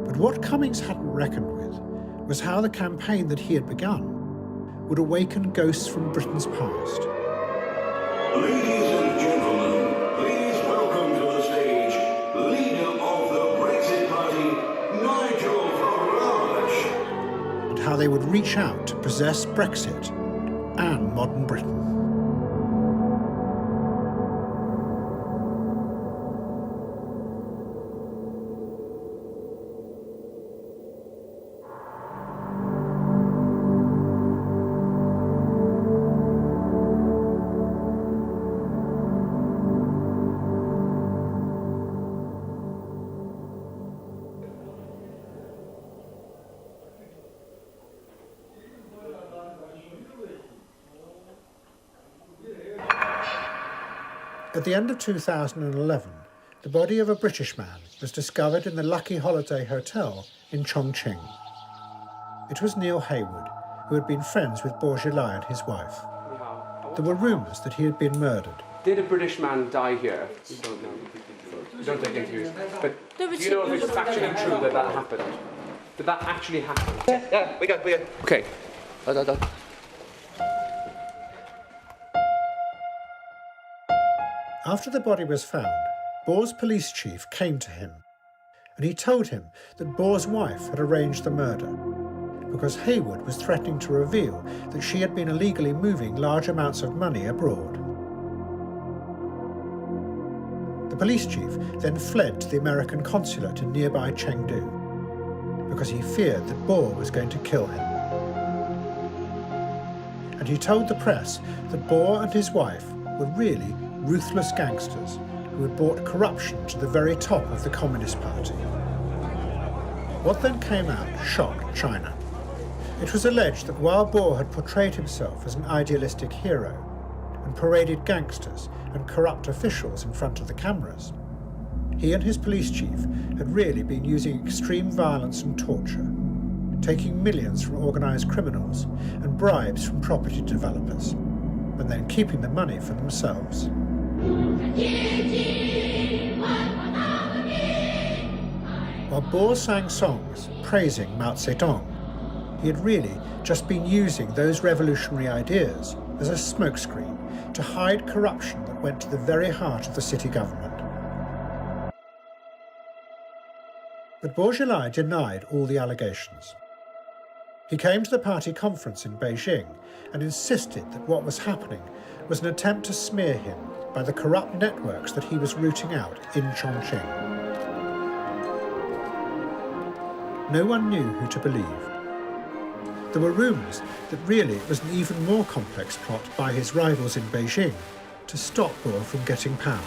But what Cummings hadn't reckoned with was how the campaign that he had begun would awaken ghosts from Britain's past. Ladies and gentlemen, please welcome to the stage leader of the Brexit Party, Nigel Farage. And how they would reach out to possess Brexit and modern Britain. At the end of 2011, the body of a British man was discovered in the Lucky Holiday Hotel in Chongqing. It was Neil Haywood, who had been friends with Bourgelai and his wife. There were rumours that he had been murdered. Did a British man die here? Don't know. Don't take interviews. But do you know if it's factually true that that happened? Did that actually happen? Yeah, we got. Okay. After the body was found, Bour's police chief came to him, and he told him that Bour's wife had arranged the murder, because Haywood was threatening to reveal that she had been illegally moving large amounts of money abroad. The police chief then fled to the American consulate in nearby Chengdu, because he feared that Bour was going to kill him. And he told the press that Bour and his wife were really ruthless gangsters who had brought corruption to the very top of the Communist Party. What then came out shocked China. It was alleged that while Bour had portrayed himself as an idealistic hero and paraded gangsters and corrupt officials in front of the cameras, he and his police chief had really been using extreme violence and torture, taking millions from organised criminals and bribes from property developers, and then keeping the money for themselves. While Bour sang songs praising Mao Zedong, he had really just been using those revolutionary ideas as a smokescreen to hide corruption that went to the very heart of the city government. But Bourgelai denied all the allegations. He came to the party conference in Beijing and insisted that what was happening was an attempt to smear him by the corrupt networks that he was rooting out in Chongqing. No one knew who to believe. There were rumours that really it was an even more complex plot by his rivals in Beijing to stop Bour from getting power.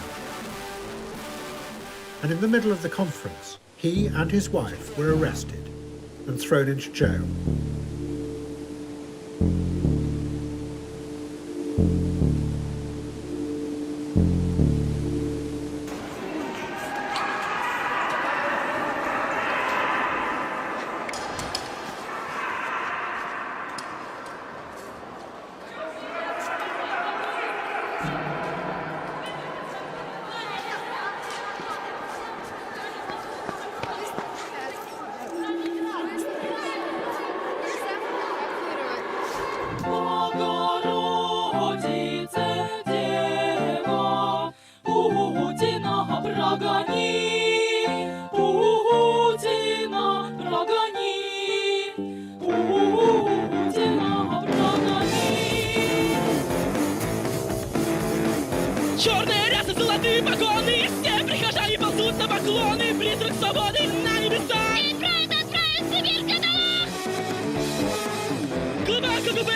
And in the middle of the conference, he and his wife were arrested and thrown into jail. Поклоны, призрак свободы на небесах! И правда отправить Сибирь каталог! Глава КГБ,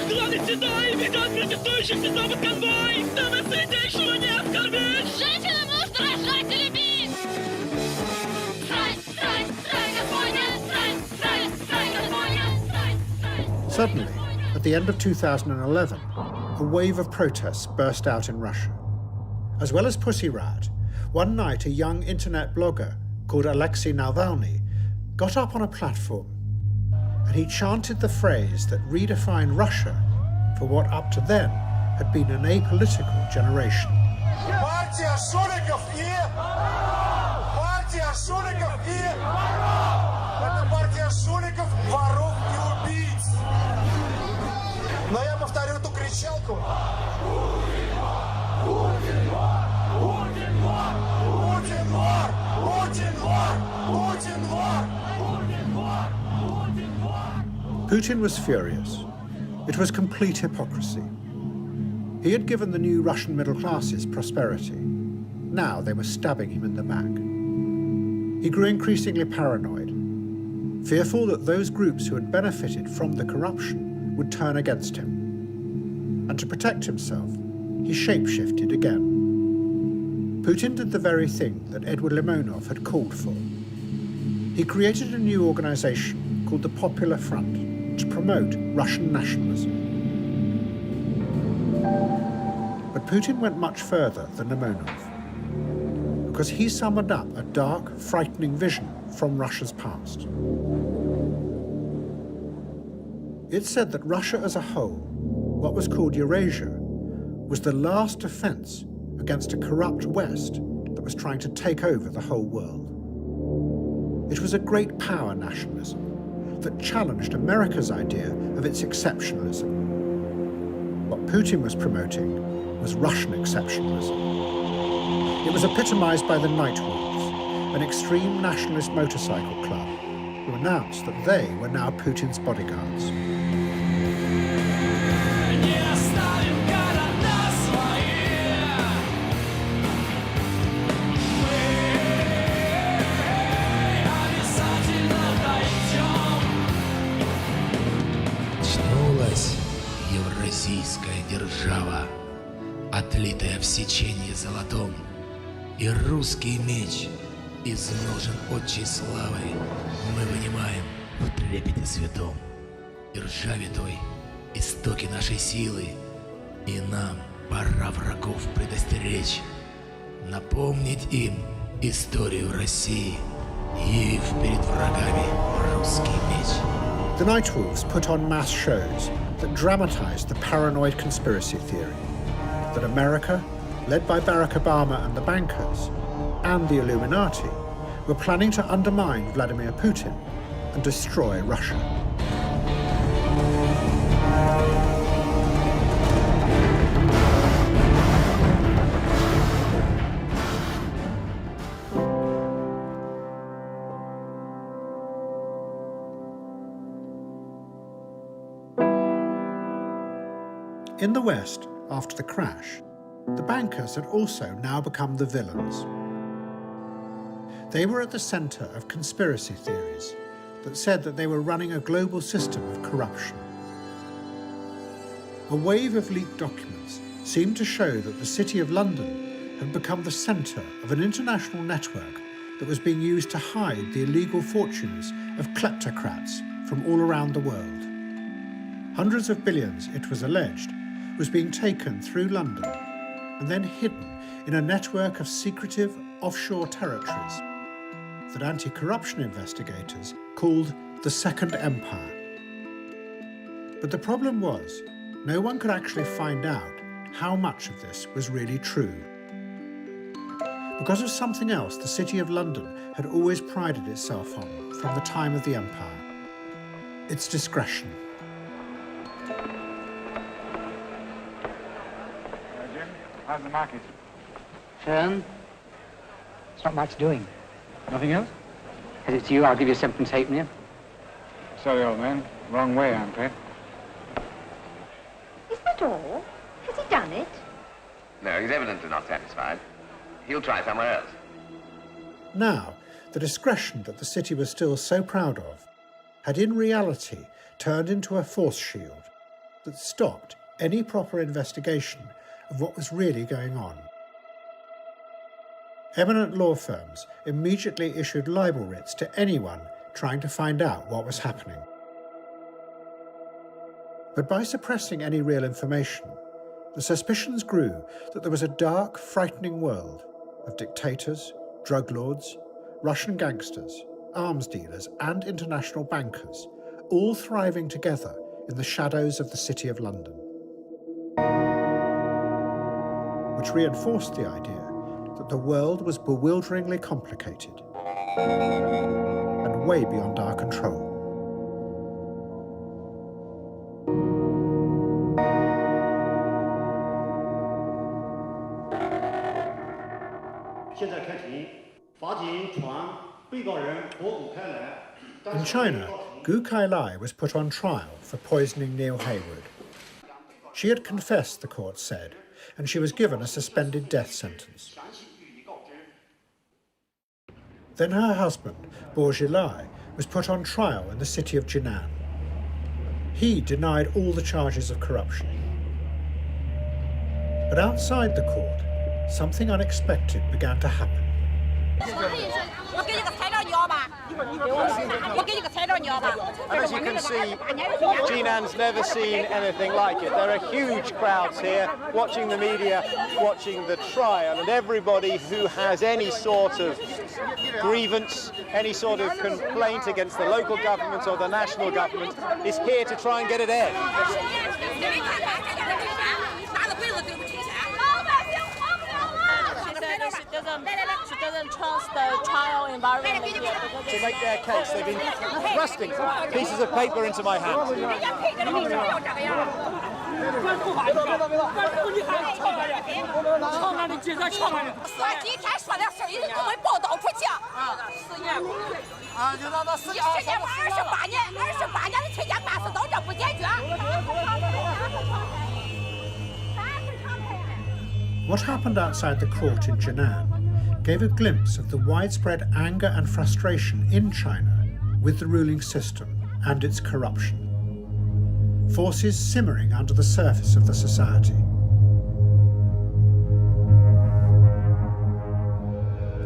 главный седой, ведет протестующих сезон под конвой! Кто на святейшего не оскорбит! Женщина может рожать и любить! Suddenly, at the end of 2011, a wave of protests burst out in Russia. As well as Pussy Riot, one night a young internet blogger called Alexei Navalny got up on a platform and he chanted the phrase that redefined Russia for what up to then had been an apolitical generation. Партия жуликов и... Партия жуликов и... Это партия жуликов, воров и убийц. Но я повторю эту кричалку. Путин вор! Путин вор! Путин вор! Путин вор! Путин вор! Путин вор! Путин вор! Putin was furious. It was complete hypocrisy. He had given the new Russian middle classes prosperity. Now they were stabbing him in the back. He grew increasingly paranoid, fearful that those groups who had benefited from the corruption would turn against him. And to protect himself, he shapeshifted again. Putin did the very thing that Edward Limonov had called for. He created a new organization called the Popular Front to promote Russian nationalism. But Putin went much further than Limonov, because he summoned up a dark, frightening vision from Russia's past. It said that Russia as a whole, what was called Eurasia, was the last defense against a corrupt West that was trying to take over the whole world. It was a great power nationalism that challenged America's idea of its exceptionalism. What Putin was promoting was Russian exceptionalism. It was epitomized by the Nightwolves, an extreme nationalist motorcycle club who announced that they were now Putin's bodyguards. Евразийская держава, отлитая в сеченье золотом, и русский меч из ножен отчей славы мы вынимаем в трепете святом. И ржаве той истоки нашей силы, и нам пора врагов предостеречь, напомнить им историю России, явив перед врагами русский меч. The Nightwolves put on mass shows that dramatized the paranoid conspiracy theory that America, led by Barack Obama and the bankers, and the Illuminati, were planning to undermine Vladimir Putin and destroy Russia. In the West, after the crash, the bankers had also now become the villains. They were at the center of conspiracy theories that said that they were running a global system of corruption. A wave of leaked documents seemed to show that the City of London had become the center of an international network that was being used to hide the illegal fortunes of kleptocrats from all around the world. Hundreds of billions, it was alleged, was being taken through London and then hidden in a network of secretive offshore territories that anti-corruption investigators called the Second Empire. But the problem was, no one could actually find out how much of this was really true. Because of something else the City of London had always prided itself on from the time of the Empire: its discretion. How's the market? Fern? It's not much doing. Nothing else? As it's you, I'll give you something to take me. Sorry, old man. Wrong way, I'm afraid. Is that all? Has he done it? No, he's evidently not satisfied. He'll try somewhere else. Now, the discretion that the city was still so proud of had in reality turned into a force shield that stopped any proper investigation of what was really going on. Eminent law firms immediately issued libel writs to anyone trying to find out what was happening. But by suppressing any real information, the suspicions grew that there was a dark, frightening world of dictators, drug lords, Russian gangsters, arms dealers, and international bankers, all thriving together in the shadows of the City of London, which reinforced the idea that the world was bewilderingly complicated and way beyond our control. In China, Gu Kailai was put on trial for poisoning Neil Heywood. She had confessed, the court said, and she was given a suspended death sentence. Then her husband, Bo Xilai, was put on trial in the city of Jinan. He denied all the charges of corruption. But outside the court, something unexpected began to happen. And as you can see, Jinan's never seen anything like it. There are huge crowds here watching the media, watching the trial, and everybody who has any sort of grievance, any sort of complaint against the local government or the national government is here to try and get it aired. She doesn't trust the trial environment here. To make their case, they've been thrusting pieces of paper into my hand. What happened outside the court in Jinan gave a glimpse of the widespread anger and frustration in China with the ruling system and its corruption. Forces simmering under the surface of the society.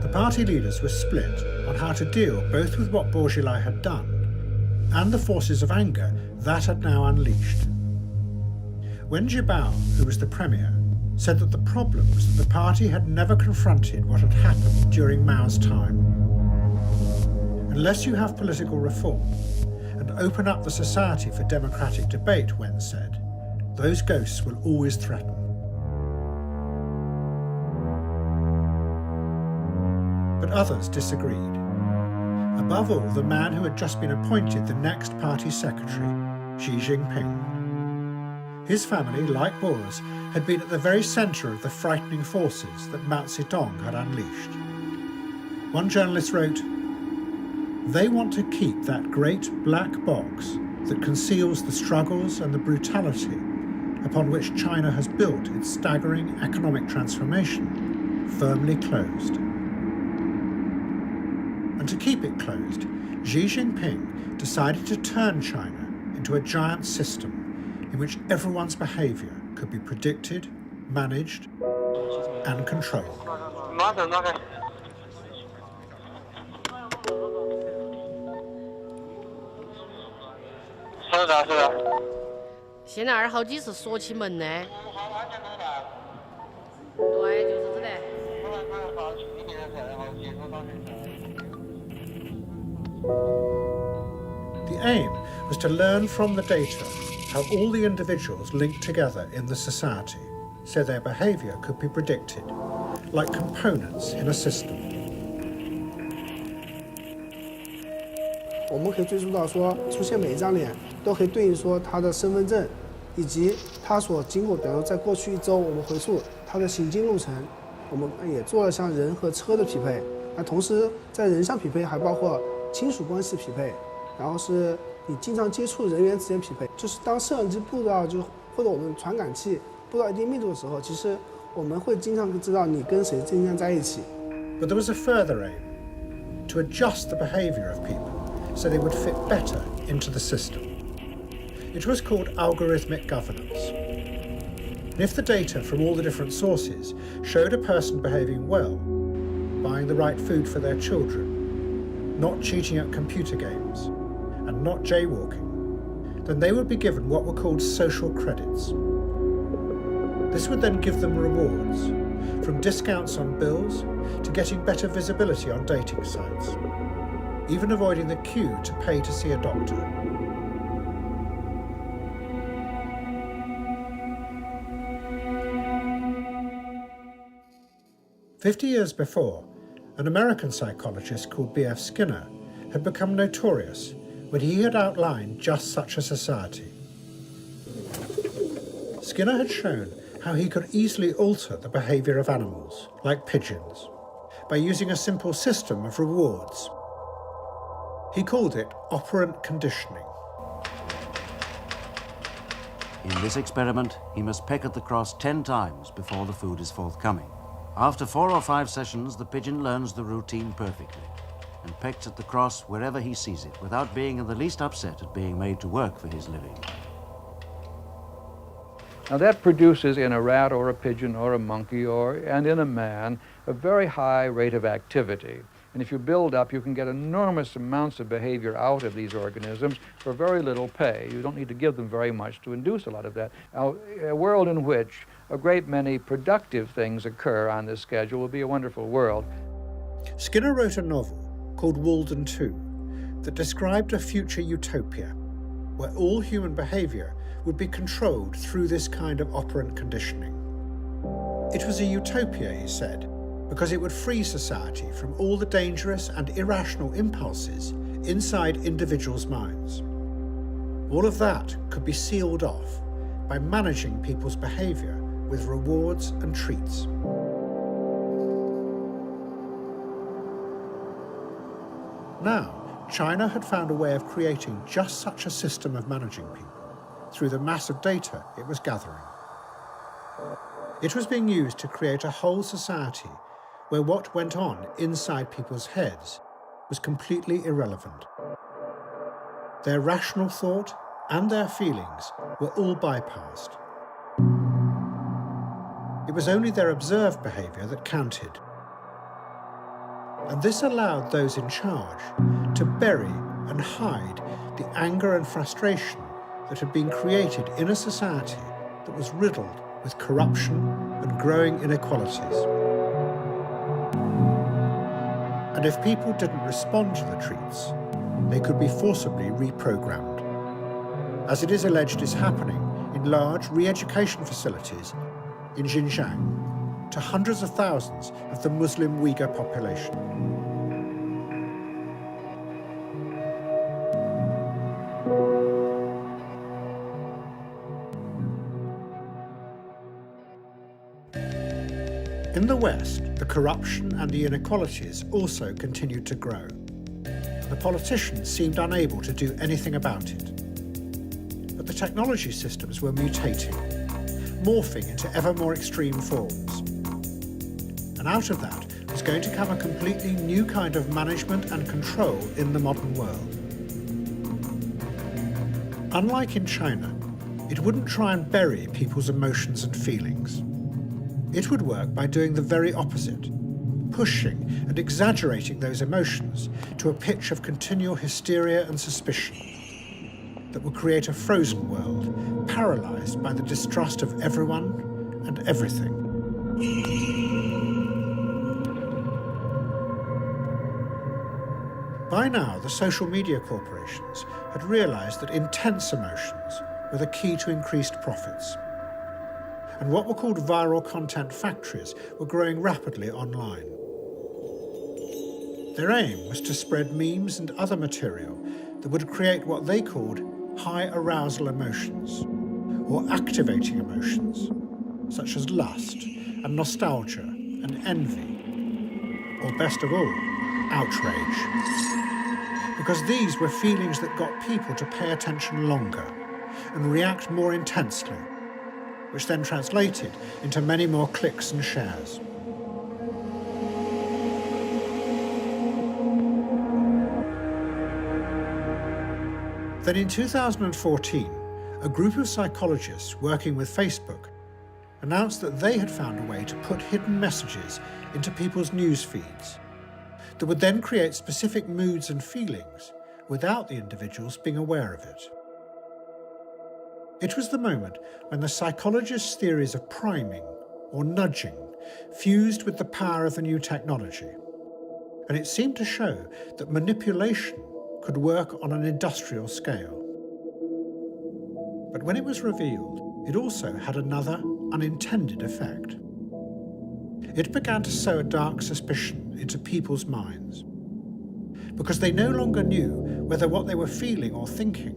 The party leaders were split on how to deal both with what Bo Xilai had done and the forces of anger that had now unleashed. Wen Jiabao, who was the premier, said that the problem was that the party had never confronted what had happened during Mao's time. Unless you have political reform and open up the society for democratic debate, Wen said, those ghosts will always threaten. But others disagreed. Above all, the man who had just been appointed the next party secretary, Xi Jinping. His family, like Bo's, had been at the very centre of the frightening forces that Mao Zedong had unleashed. One journalist wrote, "They want to keep that great black box that conceals the struggles and the brutality upon which China has built its staggering economic transformation firmly closed." And to keep it closed, Xi Jinping decided to turn China into a giant system in which everyone's behaviour could be predicted, managed, and controlled. The aim was to learn from the data how all the individuals linked together in the society, so their behaviour could be predicted, like components in a system. 我们可以追溯到说，出现每一张脸都可以对应说他的身份证，以及他所经过，比如说在过去1周，我们回溯他的行经路程，我们也做了像人和车的匹配。那同时在人上匹配，还包括亲属关系匹配，然后是你经常接触人员之间匹配。就是当摄像机布到或者我们传感器布到一定密度的时候，其实我们会经常知道你跟谁经常在一起。 But there was a further aim. to adjust the behaviour of people so they would fit better into the system. It was called algorithmic governance. And if the data from all the different sources showed a person behaving well, buying the right food for their children, not cheating at computer games, and not jaywalking, then they would be given what were called social credits. This would then give them rewards, from discounts on bills to getting better visibility on dating sites, even avoiding the queue to pay to see a doctor. "50 years before, an American psychologist called B.F. Skinner had become notorious when he had outlined just such a society. Skinner had shown how he could easily alter the behaviour of animals, like pigeons, by using a simple system of rewards. He called it operant conditioning. In this experiment, he must peck at the cross 10 times before the food is forthcoming. After 4 or 5 sessions, the pigeon learns the routine perfectly and pecks at the cross wherever he sees it, without being in the least upset at being made to work for his living. Now that produces in a rat or a pigeon or a monkey and in a man a very high rate of activity. And if you build up, you can get enormous amounts of behavior out of these organisms for very little pay. You don't need to give them very much to induce a lot of that. Now, a world in which a great many productive things occur on this schedule will be a wonderful world. Skinner wrote a novel called Walden 2 that described a future utopia where all human behaviour would be controlled through this kind of operant conditioning. It was a utopia, he said, because it would free society from all the dangerous and irrational impulses inside individuals' minds. All of that could be sealed off by managing people's behaviour with rewards and treats. Now, China had found a way of creating just such a system of managing people through the massive data it was gathering. It was being used to create a whole society where what went on inside people's heads was completely irrelevant. Their rational thought and their feelings were all bypassed. It was only their observed behaviour that counted. And this allowed those in charge to bury and hide the anger and frustration that had been created in a society that was riddled with corruption and growing inequalities. And if people didn't respond to the treats, they could be forcibly reprogrammed, as it is alleged is happening in large re-education facilities in Xinjiang to hundreds of thousands of the Muslim Uyghur population. In the West, the corruption and the inequalities also continued to grow. The politicians seemed unable to do anything about it. But the technology systems were mutating, morphing into ever more extreme forms. And out of that was going to come a completely new kind of management and control in the modern world. Unlike in China, it wouldn't try and bury people's emotions and feelings. It would work by doing the very opposite, pushing and exaggerating those emotions to a pitch of continual hysteria and suspicion that would create a frozen world, paralysed by the distrust of everyone and everything. By now, the social media corporations had realised that intense emotions were the key to increased profits. And what were called viral content factories were growing rapidly online. Their aim was to spread memes and other material that would create what they called high arousal emotions, or activating emotions, such as lust and nostalgia and envy, or best of all, outrage. Because these were feelings that got people to pay attention longer and react more intensely, which then translated into many more clicks and shares. Then in 2014, a group of psychologists working with Facebook announced that they had found a way to put hidden messages into people's news feeds that would then create specific moods and feelings without the individuals being aware of it. It was the moment when the psychologists' theories of priming, or nudging, fused with the power of the new technology, and it seemed to show that manipulation could work on an industrial scale. But when it was revealed, it also had another unintended effect. It began to sow a dark suspicion into people's minds, because they no longer knew whether what they were feeling or thinking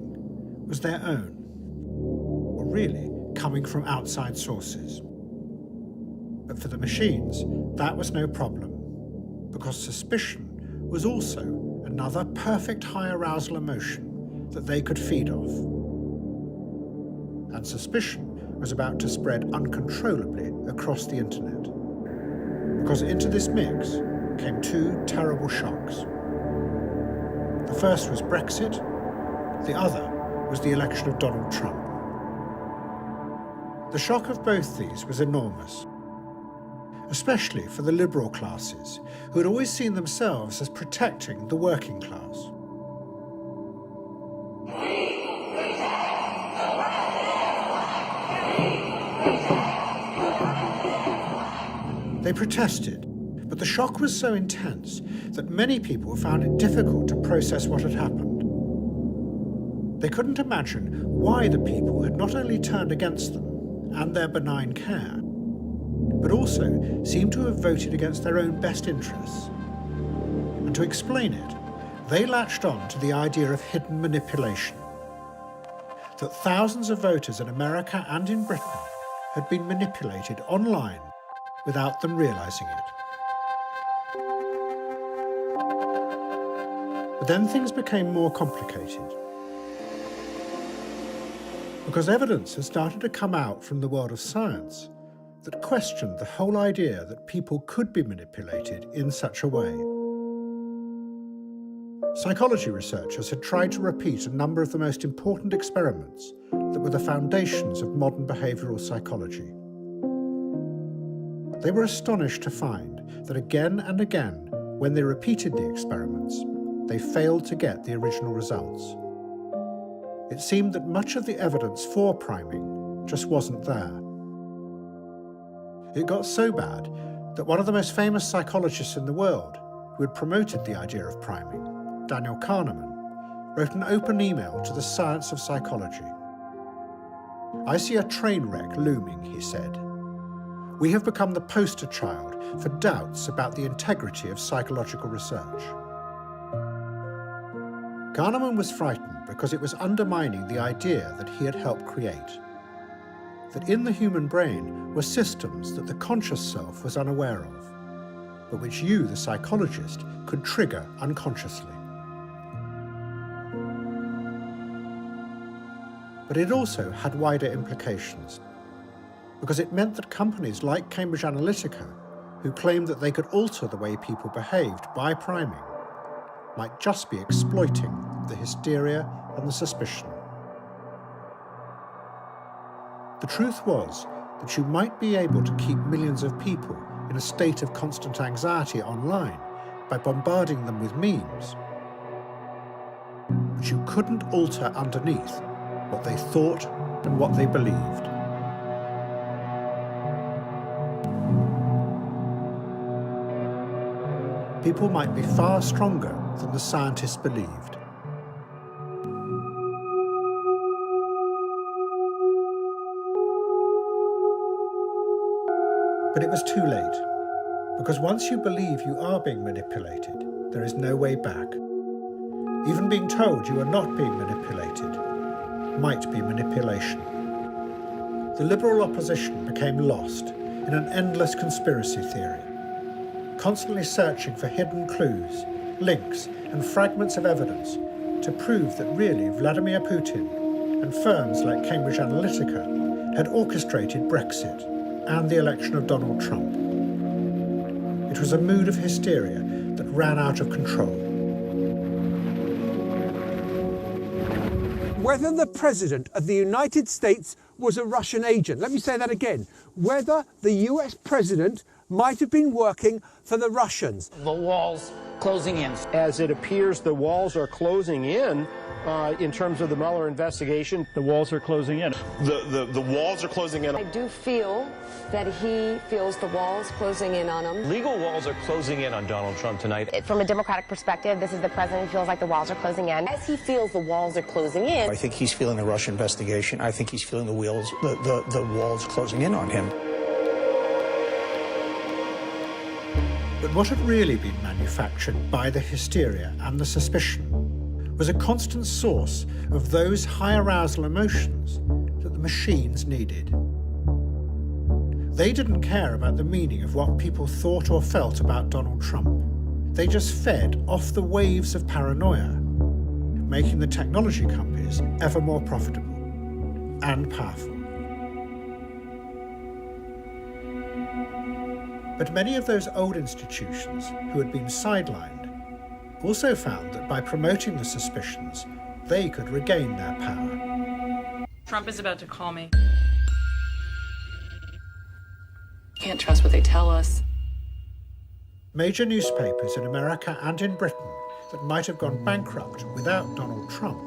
was their own, or really coming from outside sources. But for the machines, that was no problem, because suspicion was also another perfect high arousal emotion that they could feed off. And suspicion was about to spread uncontrollably across the internet, because into this mix came two terrible shocks. The first was Brexit, the other was the election of Donald Trump. The shock of both these was enormous, especially for the liberal classes, who had always seen themselves as protecting the working class. They protested, but the shock was so intense that many people found it difficult to process what had happened. They couldn't imagine why the people had not only turned against them and their benign care, but also seemed to have voted against their own best interests. And to explain it, they latched on to the idea of hidden manipulation, that thousands of voters in America and in Britain had been manipulated online without them realizing it. But then things became more complicated, because evidence had started to come out from the world of science that questioned the whole idea that people could be manipulated in such a way. Psychology researchers had tried to repeat a number of the most important experiments that were the foundations of modern behavioral psychology. They were astonished to find that again and again, when they repeated the experiments, they failed to get the original results. It seemed that much of the evidence for priming just wasn't there. It got so bad that one of the most famous psychologists in the world, who had promoted the idea of priming, Daniel Kahneman, wrote an open email to the science of psychology. "I see a train wreck looming," he said. "We have become the poster child for doubts about the integrity of psychological research." Kahneman was frightened because it was undermining the idea that he had helped create, that in the human brain were systems that the conscious self was unaware of, but which you, the psychologist, could trigger unconsciously. But it also had wider implications, because it meant that companies like Cambridge Analytica, who claimed that they could alter the way people behaved by priming, might just be exploiting the hysteria and the suspicion. The truth was that you might be able to keep millions of people in a state of constant anxiety online by bombarding them with memes, but you couldn't alter underneath what they thought and what they believed. People might be far stronger than the scientists believed. But it was too late, because once you believe you are being manipulated, there is no way back. Even being told you are not being manipulated might be manipulation. The liberal opposition became lost in an endless conspiracy theory, constantly searching for hidden clues, links, and fragments of evidence to prove that really Vladimir Putin and firms like Cambridge Analytica had orchestrated Brexit and the election of Donald Trump. It was a mood of hysteria that ran out of control. whether the President of the United States was a Russian agent. Let me say that again. Whether the US President might have been working for the Russians. The walls closing in. As it appears the walls are closing in terms of the Mueller investigation. The walls are closing in. The walls are closing in. I do feel that he feels the walls closing in on him. Legal walls are closing in on Donald Trump tonight. From a Democratic perspective, this is the president who feels like the walls are closing in. As he feels the walls are closing in. I think he's feeling the Russia investigation. I think he's feeling the walls closing in on him. But what had really been manufactured by the hysteria and the suspicion was a constant source of those high arousal emotions that the machines needed. They didn't care about the meaning of what people thought or felt about Donald Trump. They just fed off the waves of paranoia, making the technology companies ever more profitable and powerful. But many of those old institutions who had been sidelined also found that by promoting the suspicions, they could regain their power. Trump is about to call me. Can't trust what they tell us. Major newspapers in America and in Britain that might have gone bankrupt without Donald Trump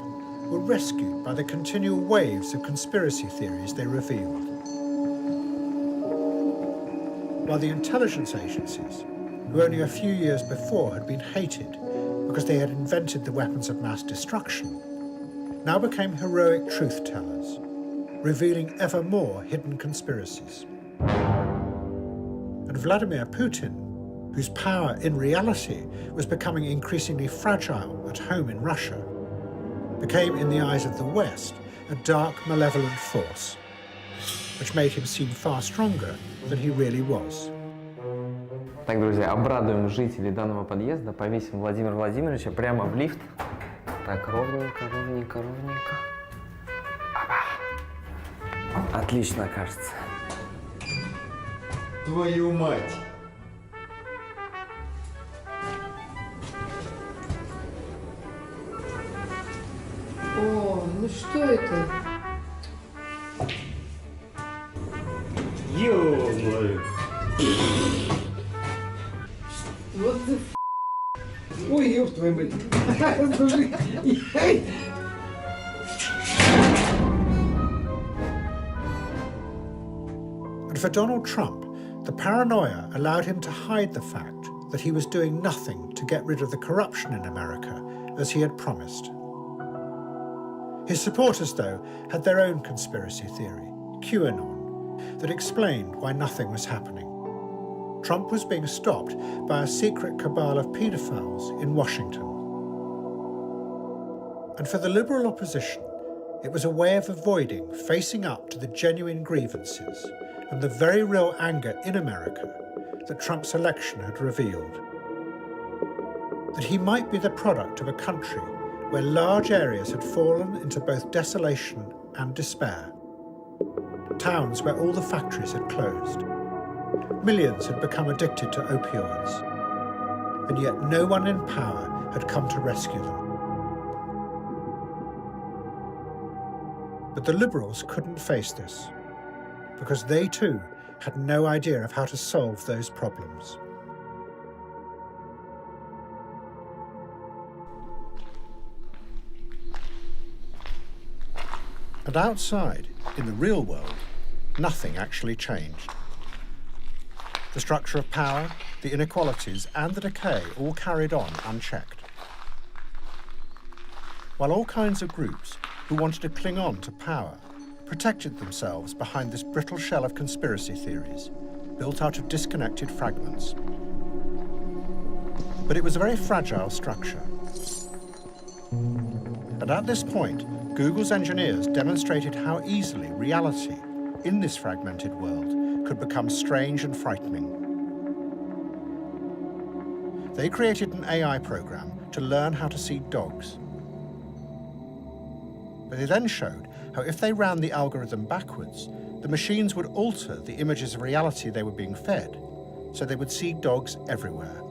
were rescued by the continual waves of conspiracy theories they revealed. While the intelligence agencies, who only a few years before had been hated because they had invented the weapons of mass destruction, now became heroic truth-tellers, revealing ever more hidden conspiracies. And Vladimir Putin, whose power in reality was becoming increasingly fragile at home in Russia, became in the eyes of the West a dark, malevolent force, which made him seem far stronger than he really was. Так, друзья, обрадуем жителей данного подъезда, повесим Владимира Владимировича прямо в лифт. Так, ровненько, ровненько, ровненько. Опа. Отлично, кажется. Твою мать! О, ну что это? Ё-моё! Вот the f***. Ой, ёб твою мать. Слушай, And for Donald Trump, the paranoia allowed him to hide the fact that he was doing nothing to get rid of the corruption in America as he had promised. His supporters, though, had their own conspiracy theory, QAnon, that explained why nothing was happening. Trump was being stopped by a secret cabal of paedophiles in Washington. And for the liberal opposition, it was a way of avoiding facing up to the genuine grievances and the very real anger in America that Trump's election had revealed. That he might be the product of a country where large areas had fallen into both desolation and despair. Towns where all the factories had closed. Millions had become addicted to opioids, and yet no one in power had come to rescue them. But the Liberals couldn't face this, because they too had no idea of how to solve those problems. And outside, in the real world, nothing actually changed. The structure of power, the inequalities, and the decay all carried on unchecked. While all kinds of groups who wanted to cling on to power protected themselves behind this brittle shell of conspiracy theories, built out of disconnected fragments. But it was a very fragile structure. And at this point, Google's engineers demonstrated how easily reality in this fragmented world could become strange and frightening. They created an AI program to learn how to see dogs. But they then showed how if they ran the algorithm backwards, the machines would alter the images of reality they were being fed, so they would see dogs everywhere.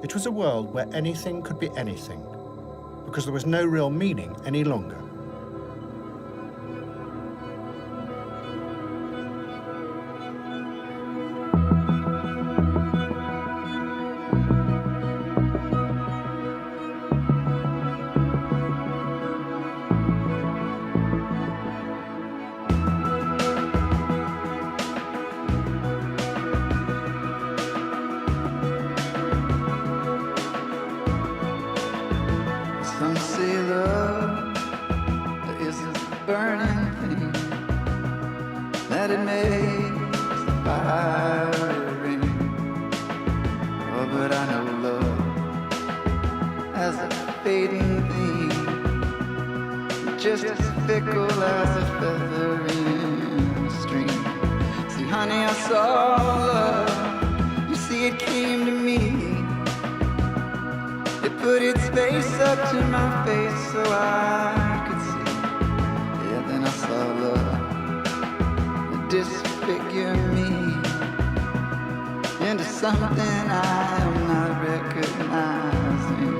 It was a world where anything could be anything, because there was no real meaning any longer. Some say love is a burning thing, that it makes the fire ring. Oh, but I know love as a fading thing, just as fickle as a feather in a stream. See, honey, I saw love, you see, it came to me. It put its face up to my face so I could see. Yeah, then I saw love disfigure me into something I am not recognizing.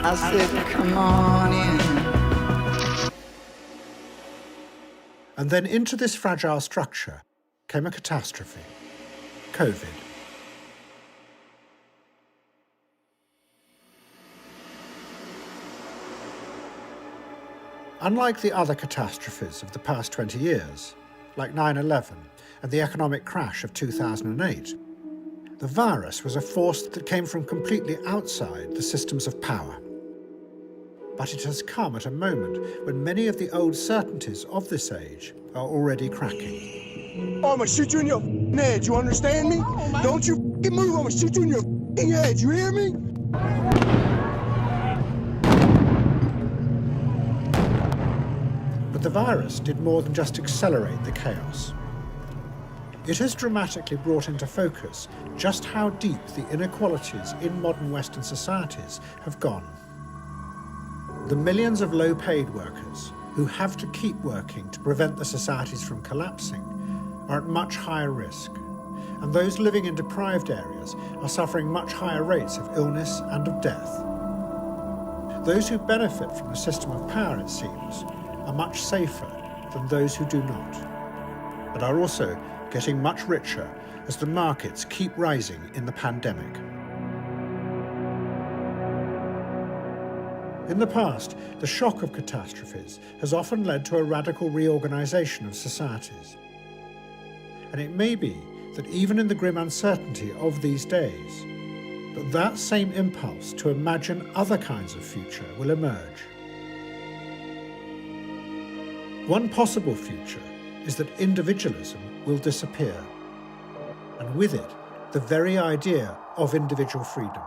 I said, come on in. And then into this fragile structure came a catastrophe: COVID. Unlike the other catastrophes of the past 20 years, like 9/11 and the economic crash of 2008, the virus was a force that came from completely outside the systems of power. But it has come at a moment when many of the old certainties of this age are already cracking. I'm gonna shoot you in your head, you understand me? Don't you move, I'm gonna shoot you in your head, you hear me? But the virus did more than just accelerate the chaos. It has dramatically brought into focus just how deep the inequalities in modern Western societies have gone. The millions of low-paid workers who have to keep working to prevent the societies from collapsing are at much higher risk, and those living in deprived areas are suffering much higher rates of illness and of death. Those who benefit from a system of power, it seems, are much safer than those who do not, and are also getting much richer as the markets keep rising in the pandemic. In the past, the shock of catastrophes has often led to a radical reorganization of societies. And it may be that even in the grim uncertainty of these days, that same impulse to imagine other kinds of future will emerge. One possible future is that individualism will disappear, and with it, the very idea of individual freedom.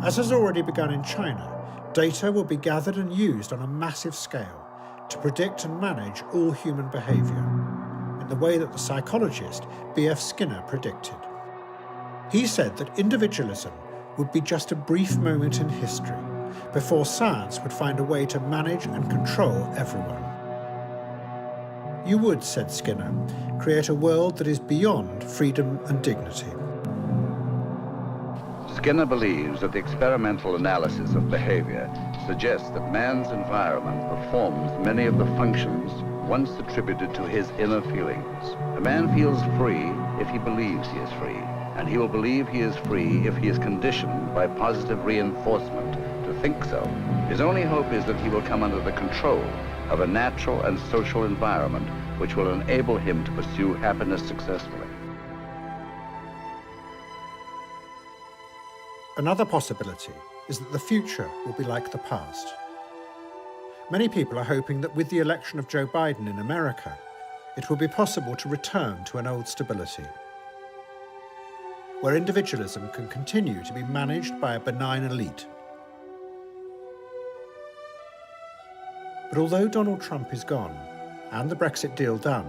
As has already begun in China, data will be gathered and used on a massive scale to predict and manage all human behavior, in the way that the psychologist B.F. Skinner predicted. He said that individualism would be just a brief moment in history before science would find a way to manage and control everyone. You would, said Skinner, create a world that is beyond freedom and dignity. Skinner believes that the experimental analysis of behavior suggests that man's environment performs many of the functions once attributed to his inner feelings. A man feels free if he believes he is free, and he will believe he is free if he is conditioned by positive reinforcement to think so. His only hope is that he will come under the control of a natural and social environment which will enable him to pursue happiness successfully. Another possibility is that the future will be like the past. Many people are hoping that with the election of Joe Biden in America, it will be possible to return to an old stability, where individualism can continue to be managed by a benign elite. But although Donald Trump is gone, and the Brexit deal done,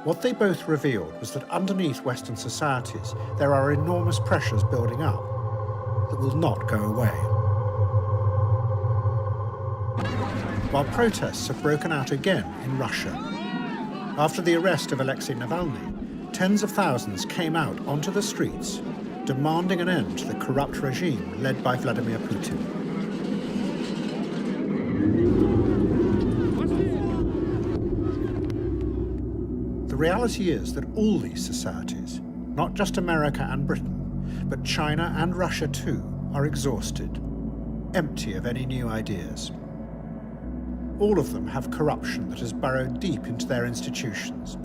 what they both revealed was that underneath Western societies there are enormous pressures building up that will not go away. While protests have broken out again in Russia. After the arrest of Alexei Navalny, tens of thousands came out onto the streets, demanding an end to the corrupt regime led by Vladimir Putin. The reality is that all these societies, not just America and Britain, but China and Russia too, are exhausted, empty of any new ideas. All of them have corruption that has burrowed deep into their institutions,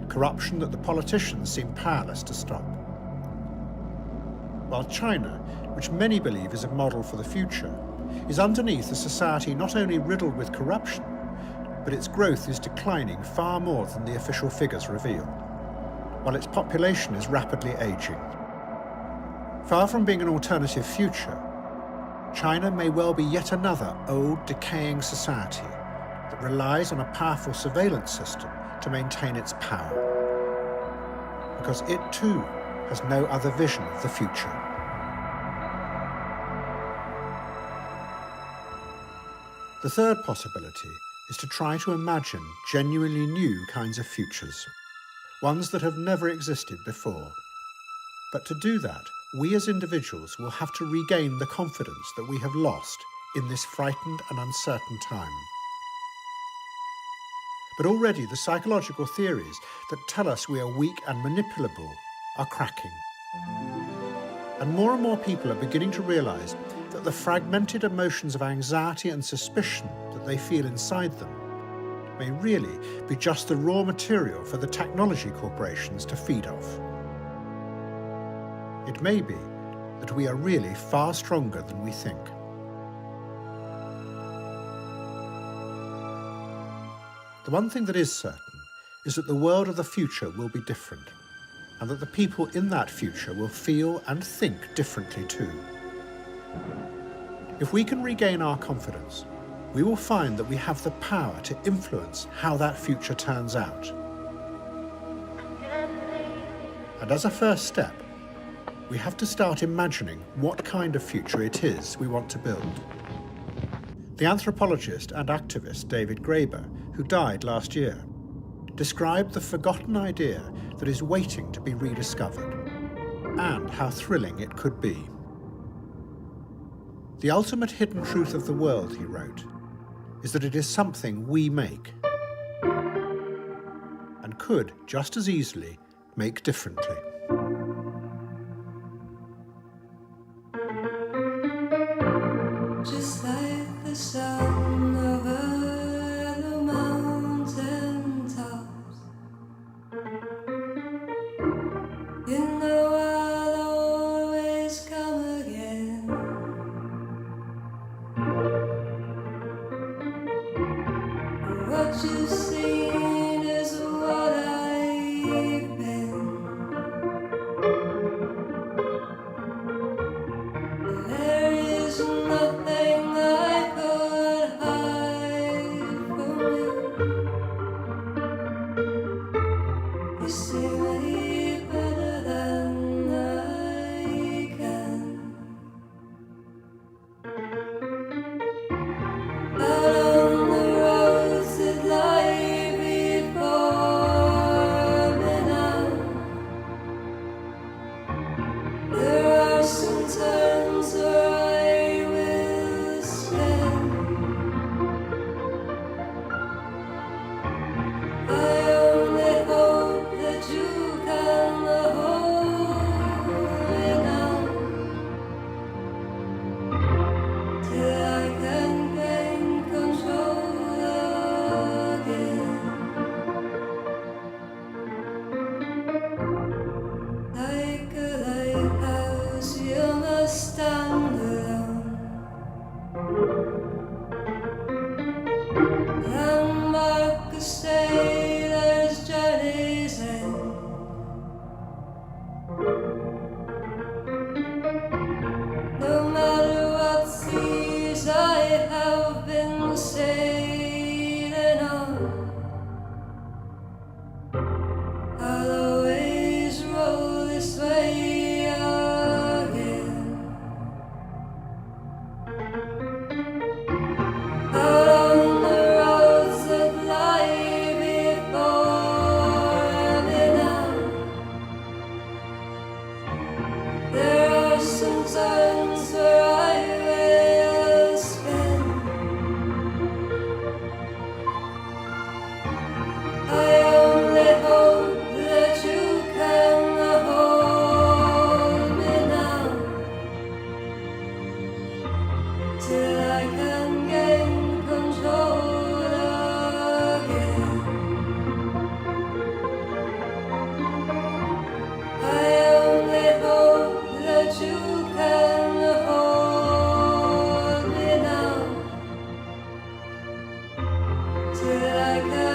corruption that the politicians seem powerless to stop. While China, which many believe is a model for the future, is underneath a society not only riddled with corruption, but its growth is declining far more than the official figures reveal, while its population is rapidly aging. Far from being an alternative future, China may well be yet another old, decaying society that relies on a powerful surveillance system to maintain its power. Because it too has no other vision of the future. The third possibility is to try to imagine genuinely new kinds of futures, ones that have never existed before. But to do that, we as individuals will have to regain the confidence that we have lost in this frightened and uncertain time. But already the psychological theories that tell us we are weak and manipulable are cracking. And more people are beginning to realize that the fragmented emotions of anxiety and suspicion that they feel inside them may really be just the raw material for the technology corporations to feed off. It may be that we are really far stronger than we think. The one thing that is certain is that the world of the future will be different, and that the people in that future will feel and think differently too. If we can regain our confidence, we will find that we have the power to influence how that future turns out. And as a first step, we have to start imagining what kind of future it is we want to build. The anthropologist and activist David Graeber, who died last year, described the forgotten idea that is waiting to be rediscovered, and how thrilling it could be. The ultimate hidden truth of the world, he wrote, is that it is something we make, and could just as easily make differently. Just like the sound over the mountain tops, you know I'll always come again. What you've seen is what I've been. There is nothing I could hide from you. You see me better than I can. Out on the roads that lie till I come.